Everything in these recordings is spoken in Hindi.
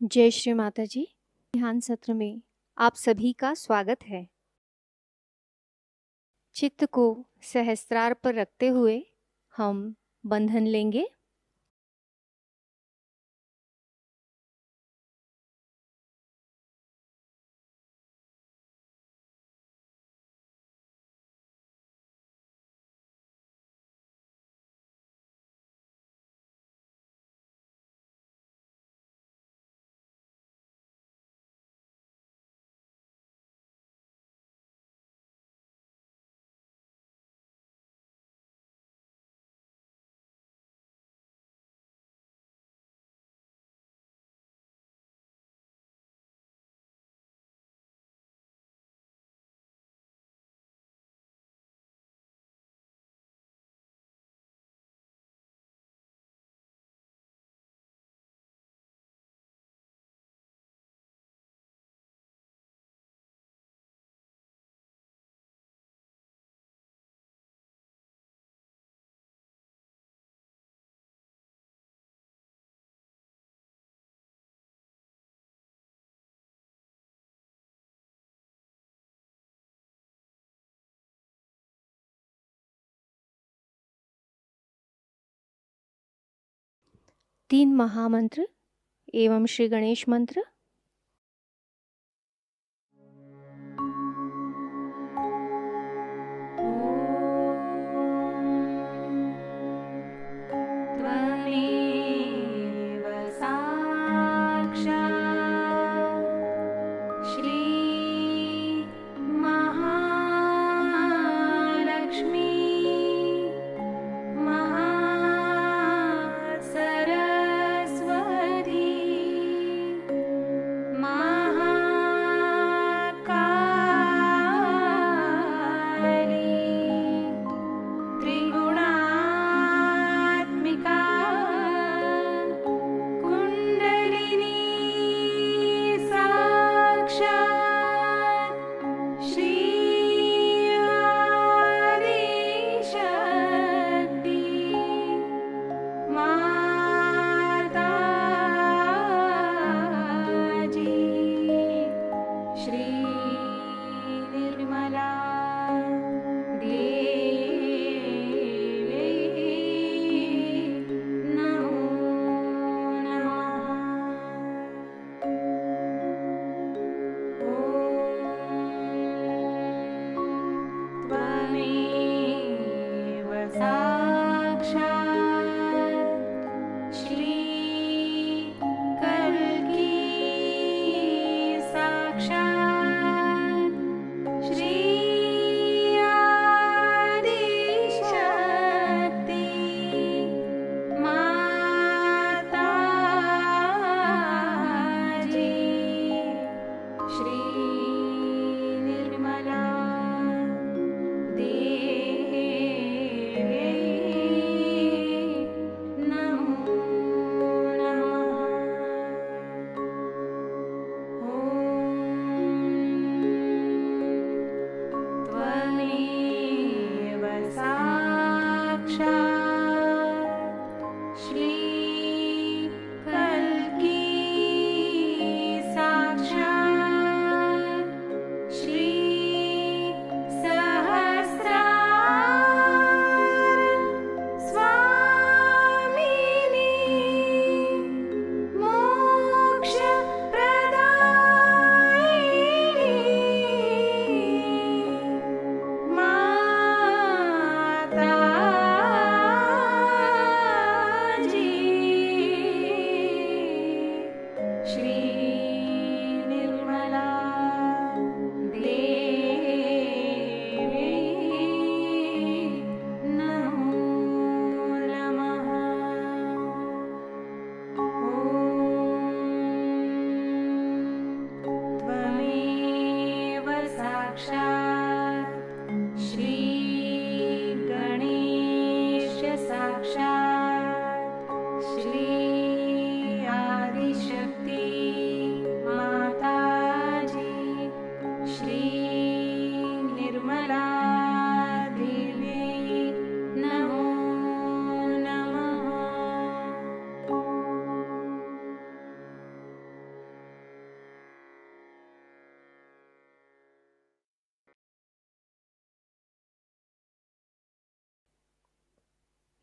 जय श्री माता जी। ध्यान सत्र में आप सभी का स्वागत है। चित्त को सहस्त्रार पर रखते हुए हम बंधन लेंगे। तीन महामंत्र एवं श्री गणेश मंत्र।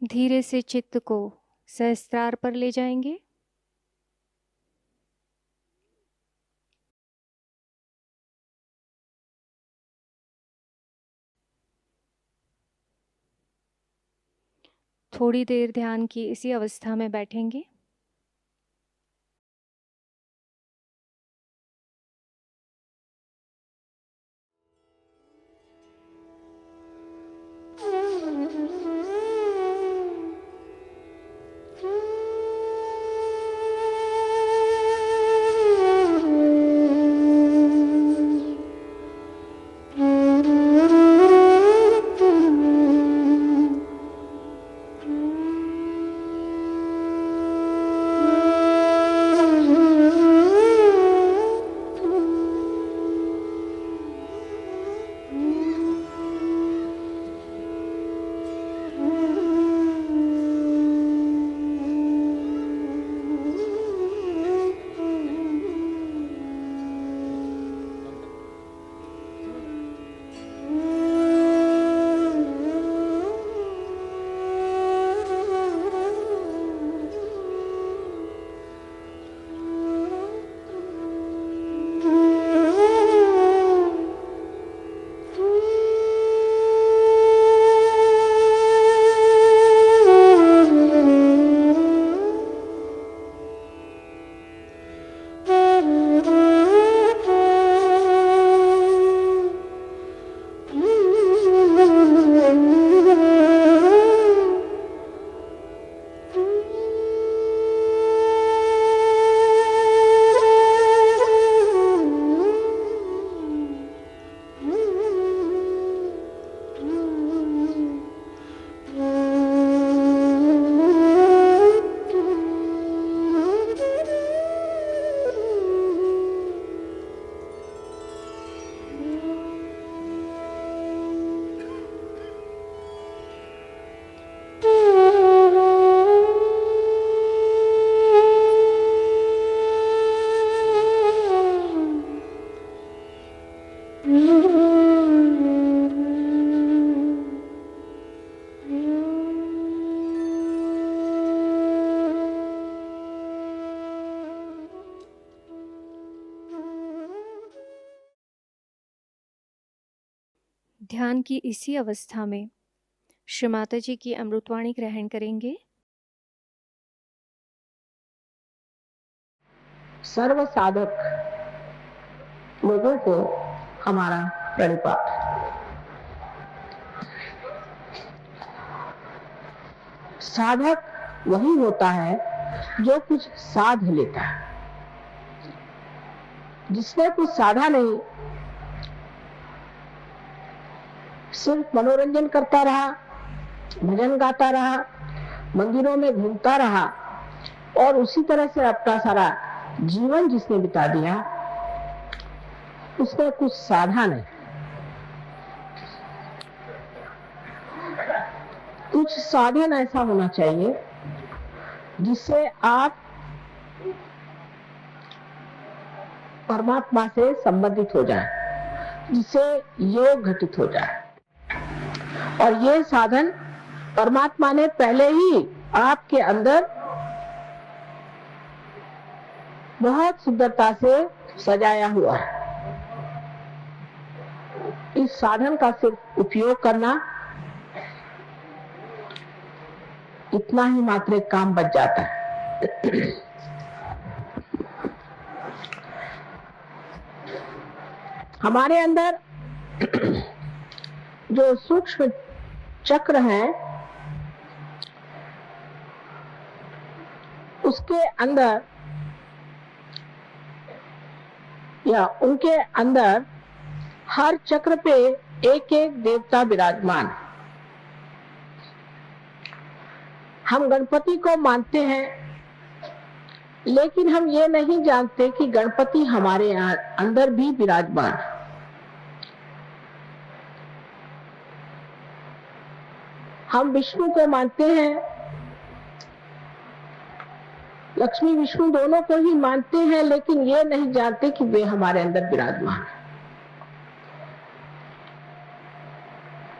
धीरे से चित्त को सहस्त्रार पर ले जाएंगे। थोड़ी देर ध्यान की इसी अवस्था में बैठेंगे। ध्यान की इसी अवस्था में श्री माता जी की अमृतवाणी ग्रहण करेंगे। सर्व साधक लोगों को हमारा प्रणिपात। साधक वही होता है जो कुछ साध लेता है। जिसने कुछ साधा नहीं, सिर्फ मनोरंजन करता रहा, भजन गाता रहा, मंदिरों में घूमता रहा और उसी तरह से अपना सारा जीवन जिसने बिता दिया, उसने कुछ साधा नहीं। कुछ साधन ऐसा होना चाहिए जिससे आप परमात्मा से संबंधित हो जाएं, जिससे योग घटित हो जाए। और ये साधन परमात्मा ने पहले ही आपके अंदर बहुत सुंदरता से सजाया हुआ है। इस साधन का सिर्फ उपयोग करना, इतना ही मात्र एक काम बच जाता है। हमारे अंदर जो सूक्ष्म चक्र हैं, उसके अंदर या उनके अंदर हर चक्र पे एक एक देवता विराजमान। हम गणपति को मानते हैं, लेकिन हम ये नहीं जानते कि गणपति हमारे अंदर भी विराजमान। हम विष्णु को मानते हैं, लक्ष्मी विष्णु दोनों को ही मानते हैं, लेकिन ये नहीं जानते कि वे हमारे अंदर विराजमान हैं।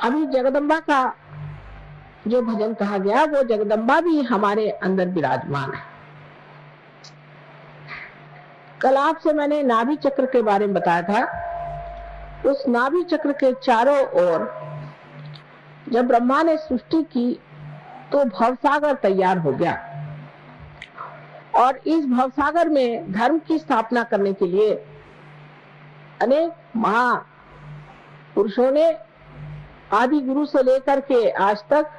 अभी जगदम्बा का जो भजन कहा गया, वो जगदम्बा भी हमारे अंदर विराजमान है। कल आपसे मैंने नाभि चक्र के बारे में बताया था। उस नाभि चक्र के चारों ओर जब ब्रह्मा ने सृष्टि की तो भवसागर तैयार हो गया, और इस भवसागर में धर्म की स्थापना करने के लिए अनेक महापुरुषों ने आदि गुरु से लेकर के आज तक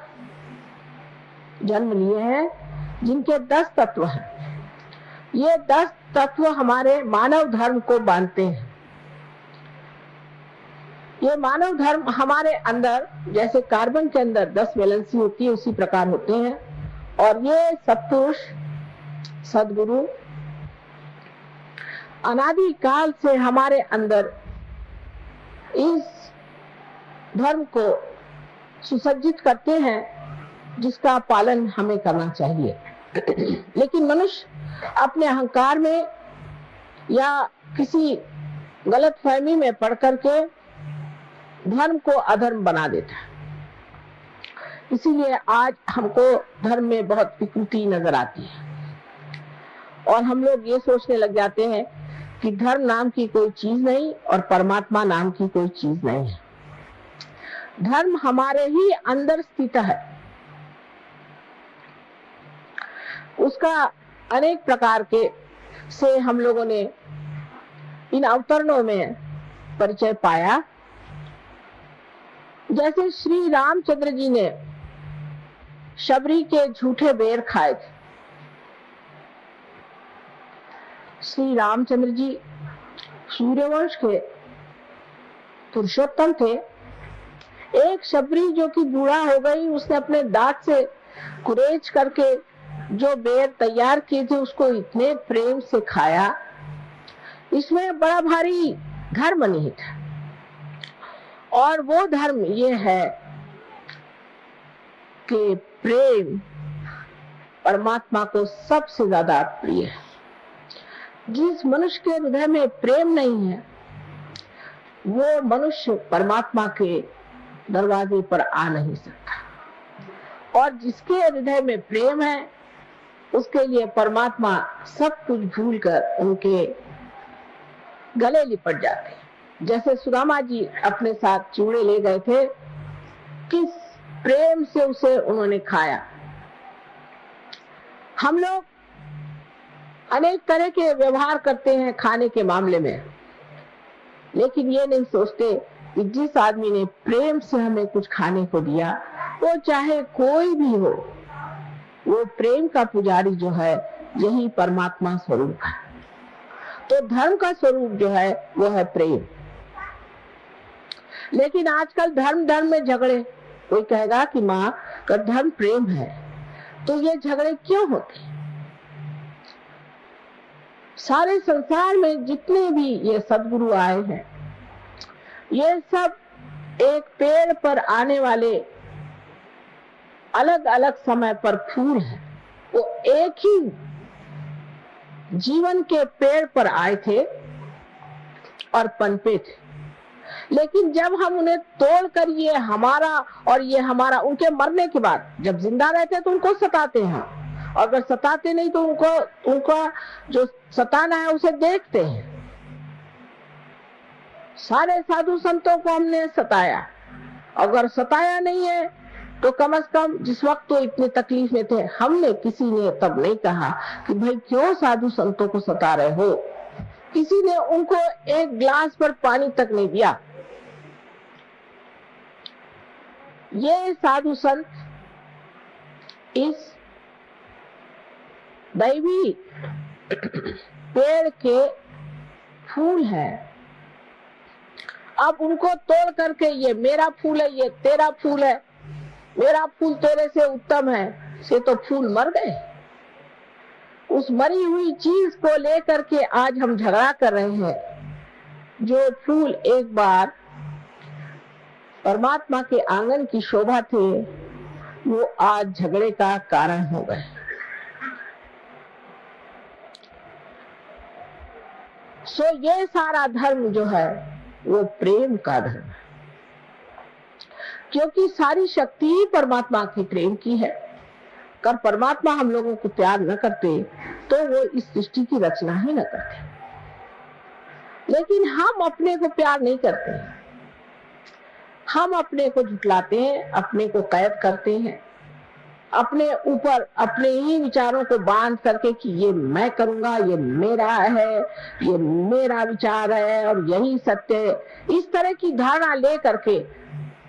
जन्म लिए हैं, जिनके 10 तत्व हैं। ये 10 तत्व हमारे मानव धर्म को बांधते हैं। ये मानव धर्म हमारे अंदर जैसे कार्बन के अंदर 10 वैलेंसी होती है, उसी प्रकार होते हैं। और ये सत्पुरुष सदगुरु अनादि काल से हमारे अंदर इस धर्म को सुसज्जित करते हैं, जिसका पालन हमें करना चाहिए। लेकिन मनुष्य अपने अहंकार में या किसी गलत फहमी में पड़ करके धर्म को अधर्म बना देता है। इसीलिए आज हमको धर्म में बहुत विकृति नजर आती है, और हम लोग ये सोचने लग जाते हैं कि धर्म नाम की कोई चीज नहीं और परमात्मा नाम की कोई चीज नहीं है। धर्म हमारे ही अंदर स्थित है। उसका अनेक प्रकार के से हम लोगों ने इन अवतरणों में परिचय पाया। जैसे श्री रामचंद्र जी ने शबरी के झूठे बेर खाए थे। श्री रामचंद्र जी सूर्यवंश के पुरुषोत्तम थे। एक शबरी जो कि बूढ़ा हो गई, उसने अपने दांत से कुरेच करके जो बेर तैयार किए थे उसको इतने प्रेम से खाया। इसमें बड़ा भारी धर्म निहित है, और वो धर्म ये है कि प्रेम परमात्मा को सबसे ज्यादा प्रिय है। जिस मनुष्य के हृदय में प्रेम नहीं है, वो मनुष्य परमात्मा के दरवाजे पर आ नहीं सकता। और जिसके हृदय में प्रेम है, उसके लिए परमात्मा सब कुछ भूलकर उनके गले लिपट जाते हैं। जैसे सुदामा जी अपने साथ चूड़े ले गए थे, किस प्रेम से उसे उन्होंने खाया। हम लोग अनेक तरह के व्यवहार करते हैं खाने के मामले में, लेकिन ये नहीं सोचते कि जिस आदमी ने प्रेम से हमें कुछ खाने को दिया, वो चाहे कोई भी हो, वो प्रेम का पुजारी जो है, यही परमात्मा स्वरूप है। तो धर्म का स्वरूप जो है वो है प्रेम। लेकिन आजकल धर्म में झगड़े। कोई कहेगा कि माँ का धर्म प्रेम है, तो ये झगड़े क्यों होते हैं? सारे संसार में जितने भी ये सदगुरु आए हैं, ये सब एक पेड़ पर आने वाले अलग अलग समय पर फूल हैं। वो एक ही जीवन के पेड़ पर आए थे और पनपे थे। लेकिन जब हम उन्हें तोड़कर ये हमारा और ये हमारा, उनके मरने के बाद जब जिंदा रहते तो उनको सताते हैं, और अगर सताते नहीं तो उनका जो सताना है उसे देखते हैं। सारे साधु संतों को हमने सताया, अगर सताया नहीं है तो कम से कम जिस वक्त तो इतने तकलीफ में थे, हमने किसी ने तब नहीं कहा कि भाई क्यों साधु संतों को सता रहे हो। किसी ने उनको एक गिलास पर पानी तक नहीं दिया। ये साधु संत इस दैवी पेड़ के फूल हैं। अब उनको तोड़ करके ये मेरा फूल है, ये तेरा फूल है, मेरा फूल तेरे से उत्तम है, से तो फूल मर गए। उस मरी हुई चीज को लेकर के आज हम झगड़ा कर रहे हैं। जो फूल एक बार परमात्मा के आंगन की शोभा थे, वो आज झगड़े का कारण हो गए। सो ये सारा धर्म जो है वो प्रेम का धर्म है। क्योंकि सारी शक्ति ही परमात्मा के प्रेम की है। अगर परमात्मा हम लोगों को प्यार न करते तो वो इस सृष्टि की रचना ही न करते। लेकिन हम अपने को प्यार नहीं करते, हम अपने को झुठलाते हैं, अपने को कैद करते हैं, अपने ऊपर अपने ही विचारों को बांध करके कि ये मैं करूंगा, ये मेरा है, ये मेरा विचार है और यही सत्य है, इस तरह की धारणा ले करके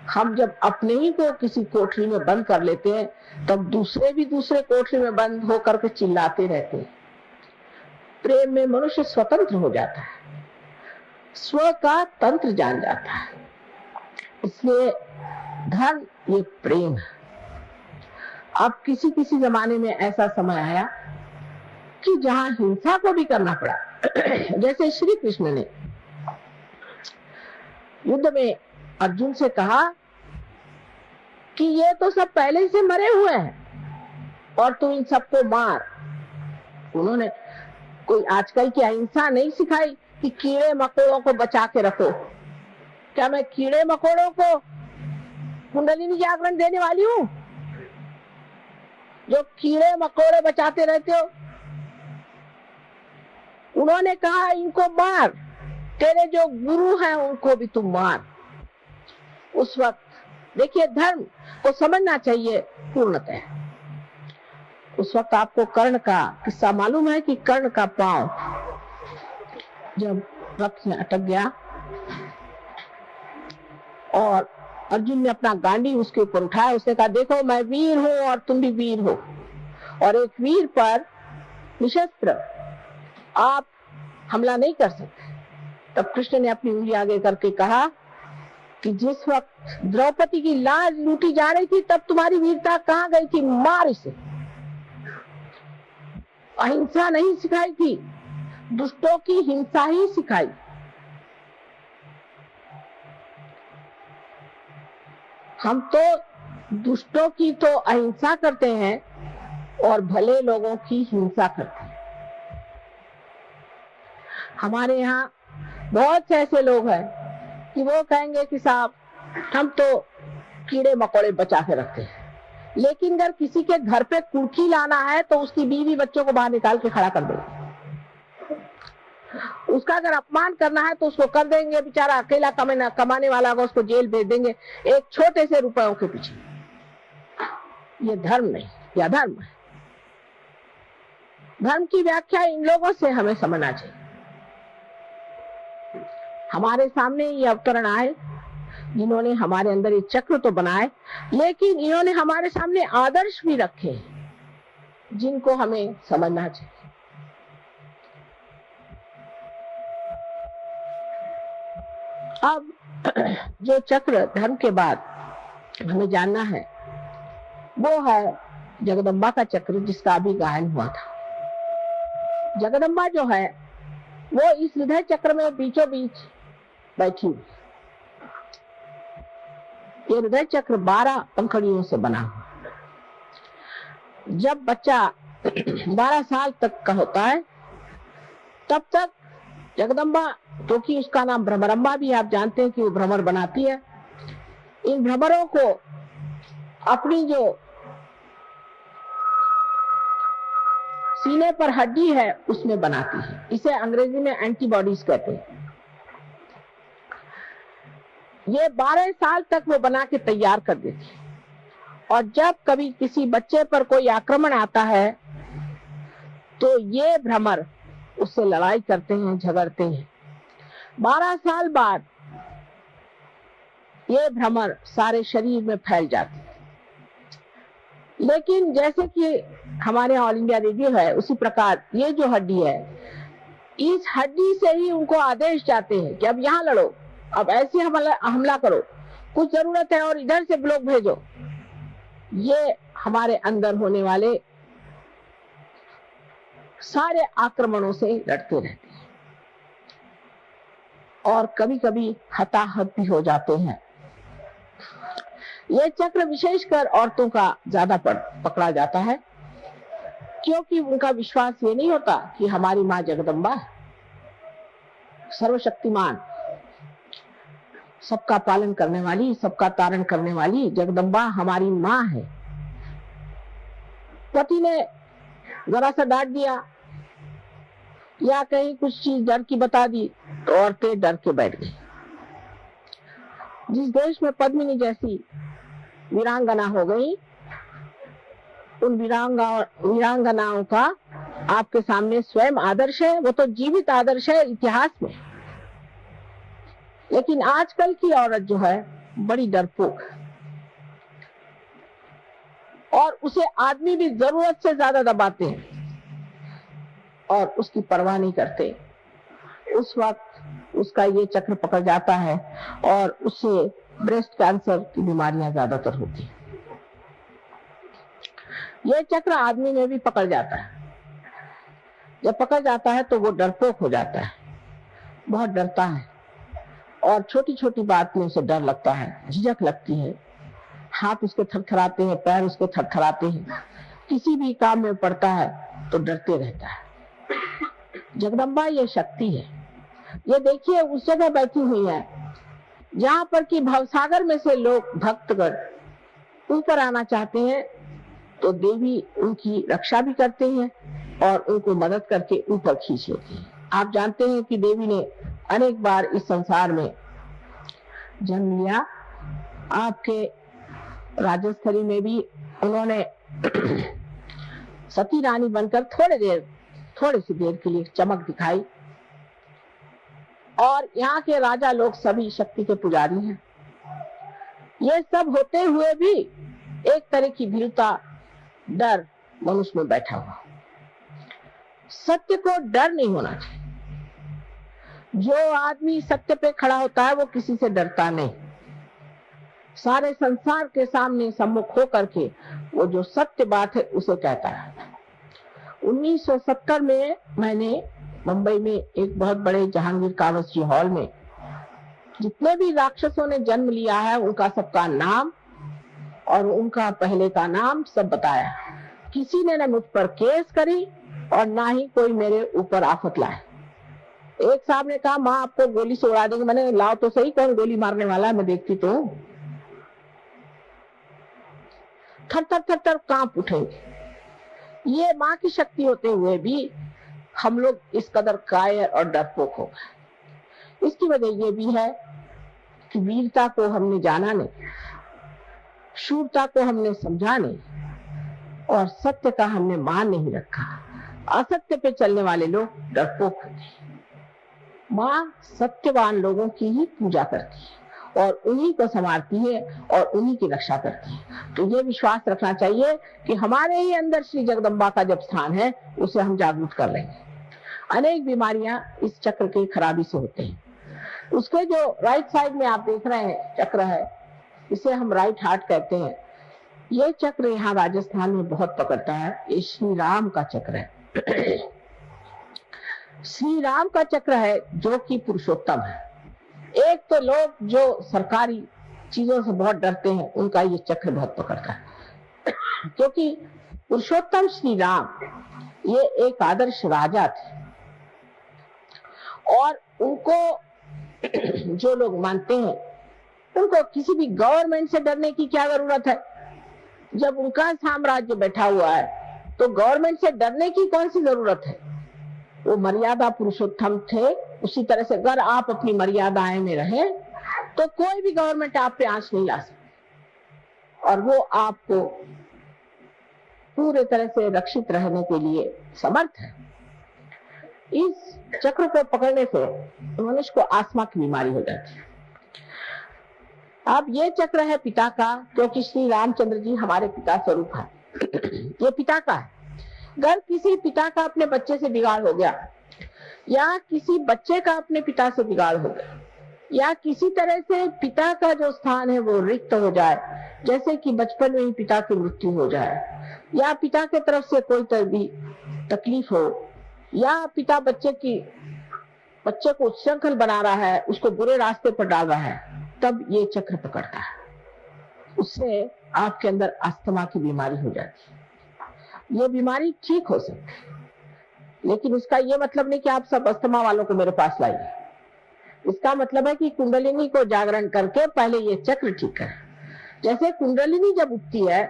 हम जब अपने ही को किसी कोठरी में बंद कर लेते हैं, तब दूसरे भी दूसरे कोठरी में बंद होकर के चिल्लाते रहते हैं। प्रेम में मनुष्य स्वतंत्र हो जाता है, स्व का तंत्र जान जाता है। इसलिए धर्म ये प्रेम है। अब किसी किसी जमाने में ऐसा समय आया कि जहां हिंसा को भी करना पड़ा। जैसे श्री कृष्ण ने युद्ध में अर्जुन से कहा कि ये तो सब पहले से मरे हुए हैं और तू इन सबको मार। उन्होंने कोई आजकल की अहिंसा नहीं सिखाई कि कीड़े मकोड़ों को बचा के रखो। क्या मैं कीड़े मकोड़ों को कुंडलिनी जागरण देने वाली हूँ जो कीड़े मकोड़े बचाते रहते हो? उन्होंने कहा इनको मार, तेरे जो गुरु हैं उनको भी तुम मार। उस वक्त देखिए धर्म को समझना चाहिए पूर्णतः। उस वक्त आपको कर्ण का किस्सा मालूम है कि कर्ण का पांव जब रथ में अटक गया और अर्जुन ने अपना गांडी उसके ऊपर उठाया, उसने कहा देखो मैं वीर हूं और तुम भी वीर हो, और एक वीर पर निशस्त्र आप हमला नहीं कर सकते। तब कृष्ण ने अपनी उंगली आगे करके कहा कि जिस वक्त द्रौपदी की लाज लूटी जा रही थी तब तुम्हारी वीरता कहाँ गई थी? मार इसे। अहिंसा नहीं सिखाई थी, दुष्टों की हिंसा ही सिखाई। हम तो दुष्टों की तो अहिंसा करते हैं और भले लोगों की हिंसा करते हैं। हमारे यहाँ बहुत से ऐसे लोग हैं कि वो कहेंगे कि साहब हम तो कीड़े मकोड़े बचा के रखते हैं, लेकिन अगर किसी के घर पे कुर्की लाना है तो उसकी बीवी बच्चों को बाहर निकाल के खड़ा कर देंगे। उसका अगर अपमान करना है तो उसको कर देंगे, बेचारा अकेला कमाने वाला होगा, उसको जेल भेज देंगे एक छोटे से रुपयों के पीछे। ये धर्म नहीं, यह अधर्म है। धर्म की व्याख्या इन लोगों से हमें समझना चाहिए। हमारे सामने ये अवतरण आए जिन्होंने हमारे अंदर ये चक्र तो बनाए, लेकिन इन्होंने हमारे सामने आदर्श भी रखे जिनको हमें समझना चाहिए। अब जो चक्र धर्म के बाद हमें जानना है वो है जगदम्बा का चक्र, जिसका अभी गायन हुआ था। जगदम्बा जो है वो इस हृदय चक्र में बीचों बीच बैठी हुई। ये हृदय चक्र 12 पंखुड़ियों से बना हुआ। जब बच्चा 12 साल तक का होता है तब तक जगदम्बा, क्योंकि उसका नाम भ्रमरम्बा भी, आप जानते हैं कि वो भ्रमर बनाती है। इन भ्रमरों को अपनी जो सीने पर हड्डी है उसमें बनाती है। इसे अंग्रेजी में एंटीबॉडीज कहते हैं। ये 12 साल तक वो बना के तैयार कर देती है, और जब कभी किसी बच्चे पर कोई आक्रमण आता है तो ये भ्रमर उससे लड़ाई करते हैं, झगड़ते हैं। 12 साल बाद ये भ्रमर सारे शरीर में फैल जाते हैं। लेकिन जैसे कि हमारे ऑल इंडिया रेडियो है, उसी प्रकार ये जो हड्डी है, इस हड्डी से ही उनको आदेश जाते हैं कि अब यहाँ लड़ो, अब ऐसे हमला करो, कुछ जरूरत है और इधर से लोग भेजो। ये हमारे अंदर होने वाले सारे आक्रमणों से लड़ते रहते हैं और कभी कभी हताहत भी हो जाते हैं। ये चक्र विशेषकर औरतों का ज्यादा पकड़ा जाता है, क्योंकि उनका विश्वास ये नहीं होता कि हमारी माँ जगदम्बा सर्वशक्तिमान, सबका पालन करने वाली, सबका तारण करने वाली जगदम्बा हमारी माँ है। पति ने जरा सा डांट दिया या कहीं कुछ चीज डर की बता दी तो औरतें डर के बैठ गई। जिस देश में पद्मिनी जैसी वीरांगना हो गई, उन वीरांगनाओं का आपके सामने स्वयं आदर्श है, वो तो जीवित आदर्श है इतिहास में। लेकिन आजकल की औरत जो है बड़ी डरपोक है और उसे आदमी भी जरूरत से ज्यादा दबाते हैं और उसकी परवाह नहीं करते। उस वक्त उसका ये चक्र पकड़ जाता है और उससे ब्रेस्ट कैंसर की बीमारियां ज्यादातर होती हैं। ये चक्र आदमी में भी पकड़ जाता है। जब पकड़ जाता है तो वो डरपोक हो जाता है, बहुत डरता है और छोटी छोटी बात में उसे डर लगता है, झिझक लगती है, हाथ उसके थरथराते हैं, पैर उसके थरथराते हैं, किसी भी काम में पड़ता है तो डरते रहता है। जगदम्बा ये शक्ति है। ये देखिए उस जगह बैठी हुई है जहां पर कि भवसागर में से लोग भक्तगण ऊपर आना चाहते हैं तो देवी उनकी रक्षा भी करते हैं और उनको मदद करके ऊपर खींच लेती है। आप जानते हैं कि देवी ने अनेक बार इस संसार में जन्म लिया। आपके राजस्थली में भी उन्होंने सती रानी बनकर थोड़ी सी देर के लिए चमक दिखाई और यहाँ के राजा लोग सभी शक्ति के पुजारी हैं। ये सब होते हुए भी एक तरह की भीरुता, डर मनुष्य में बैठा हुआ। सत्य को डर नहीं होना चाहिए। जो आदमी सत्य पे खड़ा होता है वो किसी से डरता नहीं। सारे संसार के सामने सम्मुख होकर के वो जो सत्य बात है उसे कहता है। 1970 में मैंने मुंबई में एक बहुत बड़े जहांगीर कावस्जी हॉल में जितने भी राक्षसों ने जन्म लिया है उनका सबका नाम और उनका पहले का नाम सब बताया। किसी ने न मुझ पर केस करी और ना ही कोई मेरे ऊपर आफत लाए। एक साहब ने कहा माँ आपको गोली से उड़ा देंगे। मैंने लाओ तो सही, कौन गोली मारने वाला है, मैं देखती तो हूँ। थर थर थर थर कांप उठेंगे। ये माँ की शक्ति होते हुए भी हम लोग इस कदर कायर और डरपोक हो गए। इसकी वजह ये भी है कि वीरता को हमने जाना नहीं, शूरता को हमने समझा नहीं और सत्य का हमने मान नहीं रखा। असत्य पे चलने वाले लोग डरपोक होते हैं। माँ सत्यवान लोगों की ही पूजा करती है और उन्हीं को संवारती है और उन्हीं की रक्षा करती है। तो ये विश्वास रखना चाहिए कि हमारे ही अंदर श्री जगदम्बा का जब स्थान है उसे हम जागरूक कर लेंगे। अनेक बीमारियां इस चक्र की खराबी से होते हैं। उसके जो राइट साइड में आप देख रहे हैं चक्र है, इसे हम राइट हार्ट कहते हैं। ये चक्र यहाँ राजस्थान में बहुत पकड़ता है। ये श्री राम का चक्र है। श्री राम का चक्र है जो कि पुरुषोत्तम है। एक तो लोग जो सरकारी चीजों से बहुत डरते हैं उनका ये चक्र बहुत पकड़ता है क्योंकि पुरुषोत्तम श्री राम ये एक आदर्श राजा थे और उनको जो लोग मानते हैं उनको किसी भी गवर्नमेंट से डरने की क्या जरूरत है। जब उनका साम्राज्य बैठा हुआ है तो गवर्नमेंट से डरने की कौन सी जरूरत है। वो मर्यादा पुरुषोत्तम थे। उसी तरह से अगर आप अपनी मर्यादाएं में रहें तो कोई भी गवर्नमेंट आप पे आंच नहीं ला सकती और वो आपको पूरे तरह से रक्षित रहने के लिए समर्थ है। इस चक्र को पकड़ने से मनुष्य को आस्मा की बीमारी हो जाती है। अब ये चक्र है पिता का, क्योंकि श्री रामचंद्र जी हमारे पिता स्वरूप है। ये पिता का है। अगर किसी पिता का अपने बच्चे से बिगाड़ हो गया या किसी बच्चे का अपने पिता से बिगाड़ हो गया या किसी तरह से पिता का जो स्थान है वो रिक्त हो जाए, जैसे कि बचपन में ही पिता की मृत्यु हो जाए या पिता की तरफ से कोई तरह भी तकलीफ हो या पिता बच्चे को उच्छृंखल बना रहा है, उसको बुरे रास्ते पर डाल रहा है, तब ये चक्र पकड़ता है। उससे आपके अंदर अस्थमा की बीमारी हो जाती है। ये बीमारी ठीक हो सकती है, लेकिन इसका ये मतलब नहीं कि आप सब अस्थमा वालों को मेरे पास लाइए। इसका मतलब है कि कुंडलिनी को जागरण करके पहले ये चक्र ठीक करें। जैसे कुंडलिनी जब उठती है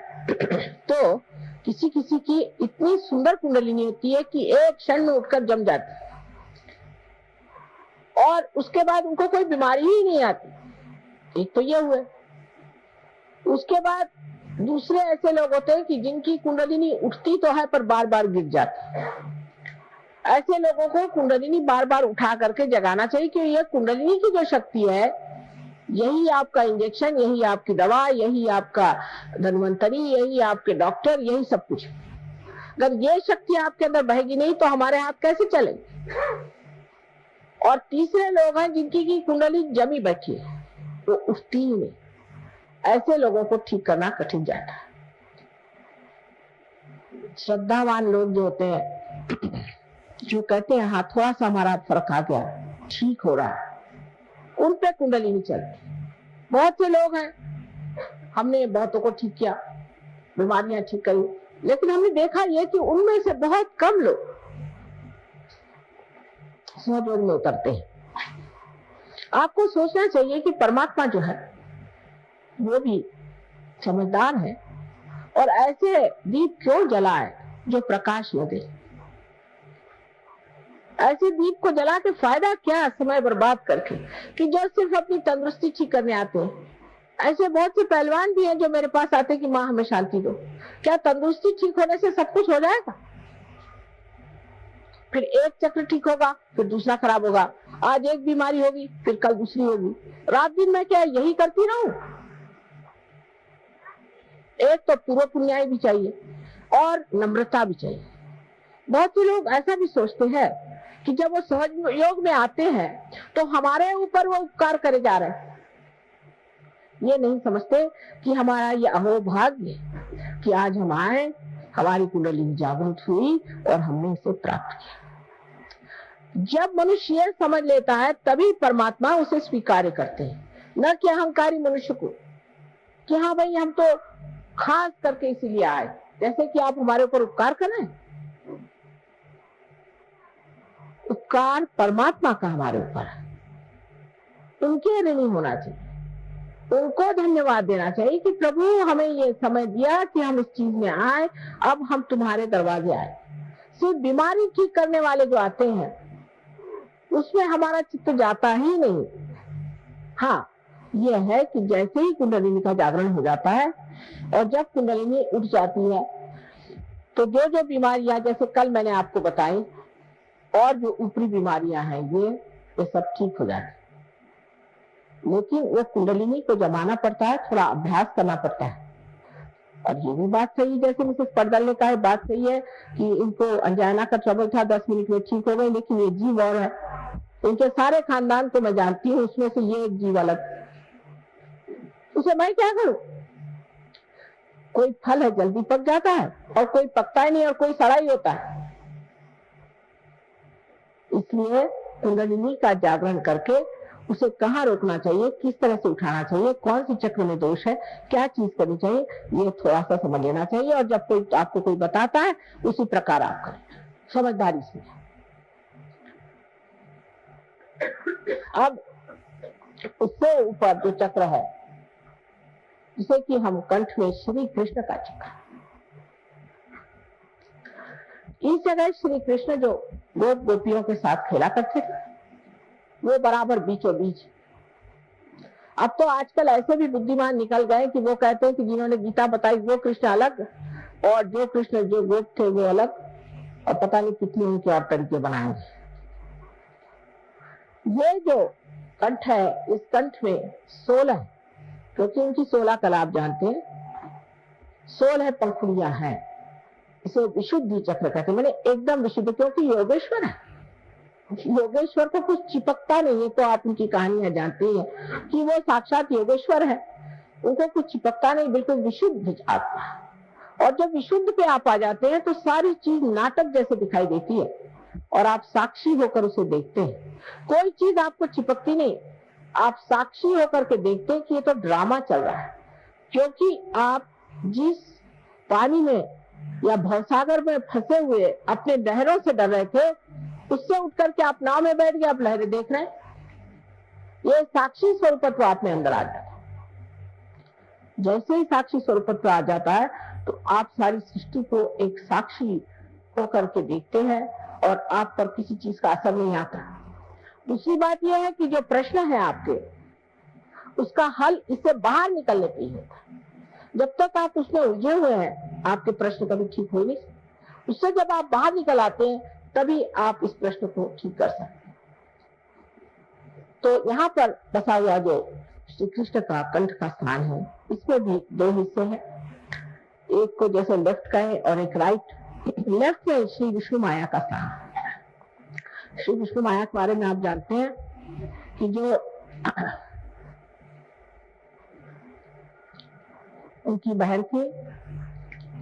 तो किसी किसी की इतनी सुंदर कुंडलिनी होती है कि एक क्षण में उठकर जम जाती है और उसके बाद उनको कोई बीमारी ही नहीं आती। एक तो ये हुए। उसके बाद दूसरे ऐसे लोग होते हैं कि जिनकी कुंडलिनी उठती तो है पर बार बार गिर जाती है। ऐसे लोगों को कुंडलिनी बार बार उठा करके जगाना चाहिए कि यह कुंडलिनी की जो शक्ति है, यही आपका इंजेक्शन, यही आपकी दवा, यही आपका धन्वंतरी, यही आपके डॉक्टर, यही सब कुछ। अगर ये शक्ति आपके अंदर बहेगी नहीं तो हमारे हाथ कैसे चलेंगे। और तीसरे लोग हैं जिनकी की कुंडली जमी बैठी है, वो उठती ही नहीं। ऐसे लोगों को ठीक करना कठिन जाता है। श्रद्धावान लोग जो होते हैं, जो कहते हैं हाँ थोड़ा सा हमारा फर्क आ गया, ठीक हो रहा है, उन पे कुंडली नहीं चलती। बहुत से लोग हैं, हमने बहुतों को ठीक किया, बीमारियां ठीक करी, लेकिन हमने देखा ये कि उनमें से बहुत कम लोग सहयोग में उतरते हैं। आपको सोचना चाहिए कि परमात्मा जो है वो भी समझदार है और ऐसे दीप क्यों जलाए जो प्रकाश न दे। ऐसे दीप को जला के फायदा क्या, समय बर्बाद करके, कि जो सिर्फ अपनी तंदुरुस्ती ठीक करने आते हैं। ऐसे बहुत से पहलवान भी हैं जो मेरे पास आते हैं कि माँ हमें शांति दो। क्या तंदुरुस्ती ठीक होने से सब कुछ हो जाएगा? फिर एक चक्र ठीक होगा, फिर दूसरा खराब होगा। आज एक बीमारी होगी, फिर कल दूसरी होगी। रात दिन मैं क्या यही करती रहूं? एक तो पूर्व पुण्याई भी चाहिए और नम्रता भी चाहिए। बहुत से लोग ऐसा भी सोचते हैं कि जब वो सहज योग में आते हैं तो हमारे ऊपर वो उपकार करे जा रहे हैं। ये नहीं समझते कि हमारा ये अहोभाग्य कि आज हम आए, हमारी कुंडली जागृत हुई और हमने इसे प्राप्त किया। जब मनुष्य ये समझ लेता है तभी परमात्मा उसे स्वीकार करते हैं, न कि अहंकारी मनुष्य को कि हाँ भाई हम तो खास करके इसीलिए आए, जैसे कि आप हमारे ऊपर उपकार करें। उपकार परमात्मा का हमारे ऊपर है, उनके ऋणी होना चाहिए, उनको धन्यवाद देना चाहिए कि प्रभु हमें ये समय दिया कि हम इस चीज में आए, अब हम तुम्हारे दरवाजे आए। सिर्फ बीमारी ठीक करने वाले जो आते हैं उसमें हमारा चित्त जाता ही नहीं। हाँ, यह है कि जैसे ही कुंडलिनी का जागरण हो जाता है और जब कुंडलिनी उठ जाती है तो जो जो बीमारियां जैसे कल मैंने आपको बताई और जो ऊपरी बीमारियां हैं ये सब ठीक हो जाती। लेकिन वो कुंडलिनी को जमाना पड़ता है, थोड़ा अभ्यास करना पड़ता है। और ये भी बात सही, जैसे मिसेस पर्दल ने कहा, बात सही है कि इनको अंजाना का ट्रबल था, 10 मिनट में ठीक हो गए, लेकिन ये जीव और है। इनके सारे खानदान को मैं जानती हूँ, उसमें से ये एक जीव अलग, उसे मैं क्या करूं? कोई फल है जल्दी पक जाता है और कोई पकता ही नहीं और कोई सड़ा ही होता है। इसलिए कुंडलिनी का जागरण करके उसे कहाँ रोकना चाहिए, किस तरह से उठाना चाहिए, कौन सी चक्र में दोष है, क्या चीज करनी चाहिए, ये थोड़ा सा समझ लेना चाहिए। और जब कोई आपको कोई बताता है उसी प्रकार आप करें, समझदारी से। अब उससे ऊपर जो चक्र है जिसे कि हम कंठ में श्री कृष्ण का चक्र, इस जगह श्री कृष्ण जो गोप गोपियों के साथ खेला करते थे वो बराबर बीचों बीच। अब तो आजकल ऐसे भी बुद्धिमान निकल गए कि वो कहते हैं कि जिन्होंने गीता बताई वो कृष्ण अलग और जो कृष्ण जो गोप थे वो अलग, और पता नहीं कितने उनके और तरीके बनाएंगे। ये जो कंठ है, इस कंठ में 16, क्योंकि उनकी 16 कला आप जानते हैं, 16 पंखुड़ियां हैं। इसे विशुद्धि चक्र कहते हैं, मैंने एकदम विशुद्ध, क्योंकि योगेश्वर है। योगेश्वर को कुछ चिपकता नहीं है, तो आप उनकी कहानियां जानते हैं कि वो साक्षात योगेश्वर है, उनको कुछ चिपकता नहीं, बिल्कुल विशुद्ध आत्मा। और जब विशुद्ध पे आप आ जाते हैं तो सारी चीज नाटक जैसे दिखाई देती है और आप साक्षी होकर उसे देखते हैं। कोई चीज आपको चिपकती नहीं, आप साक्षी होकर के देखते हैं कि ये तो ड्रामा चल रहा है। क्योंकि आप जिस पानी में या भवसागर में फंसे हुए अपने लहरों से डर रहे थे, उससे उठ करके आप नाव में बैठ गए, आप लहरें देख रहे हैं। ये साक्षी स्वरूपत्व आप में अंदर आ जाता है। जैसे ही साक्षी स्वरूपत्व आ जाता है तो आप सारी सृष्टि को एक साक्षी होकर के देखते हैं और आप पर किसी चीज का असर नहीं आता। दूसरी बात यह है कि जो प्रश्न है आपके, उसका हल इससे बाहर निकलने पे ही होता है। जब तक आप उसमें उलझे हुए हैं, आपके प्रश्न कभी ठीक हो नहीं। उससे जब आप बाहर निकल आते हैं, तभी आप इस प्रश्न को ठीक कर सकते हैं। तो यहाँ पर बसा हुआ जो श्री कृष्ण का कंठ का स्थान है, इसमें भी दो हिस्से हैं। एक को जैसे लेफ्ट का है और एक राइट। लेफ्ट में श्री विष्णु माया का स्थान है। श्री विष्णु माया के बारे में आप जानते हैं कि जो उनकी बहन थी,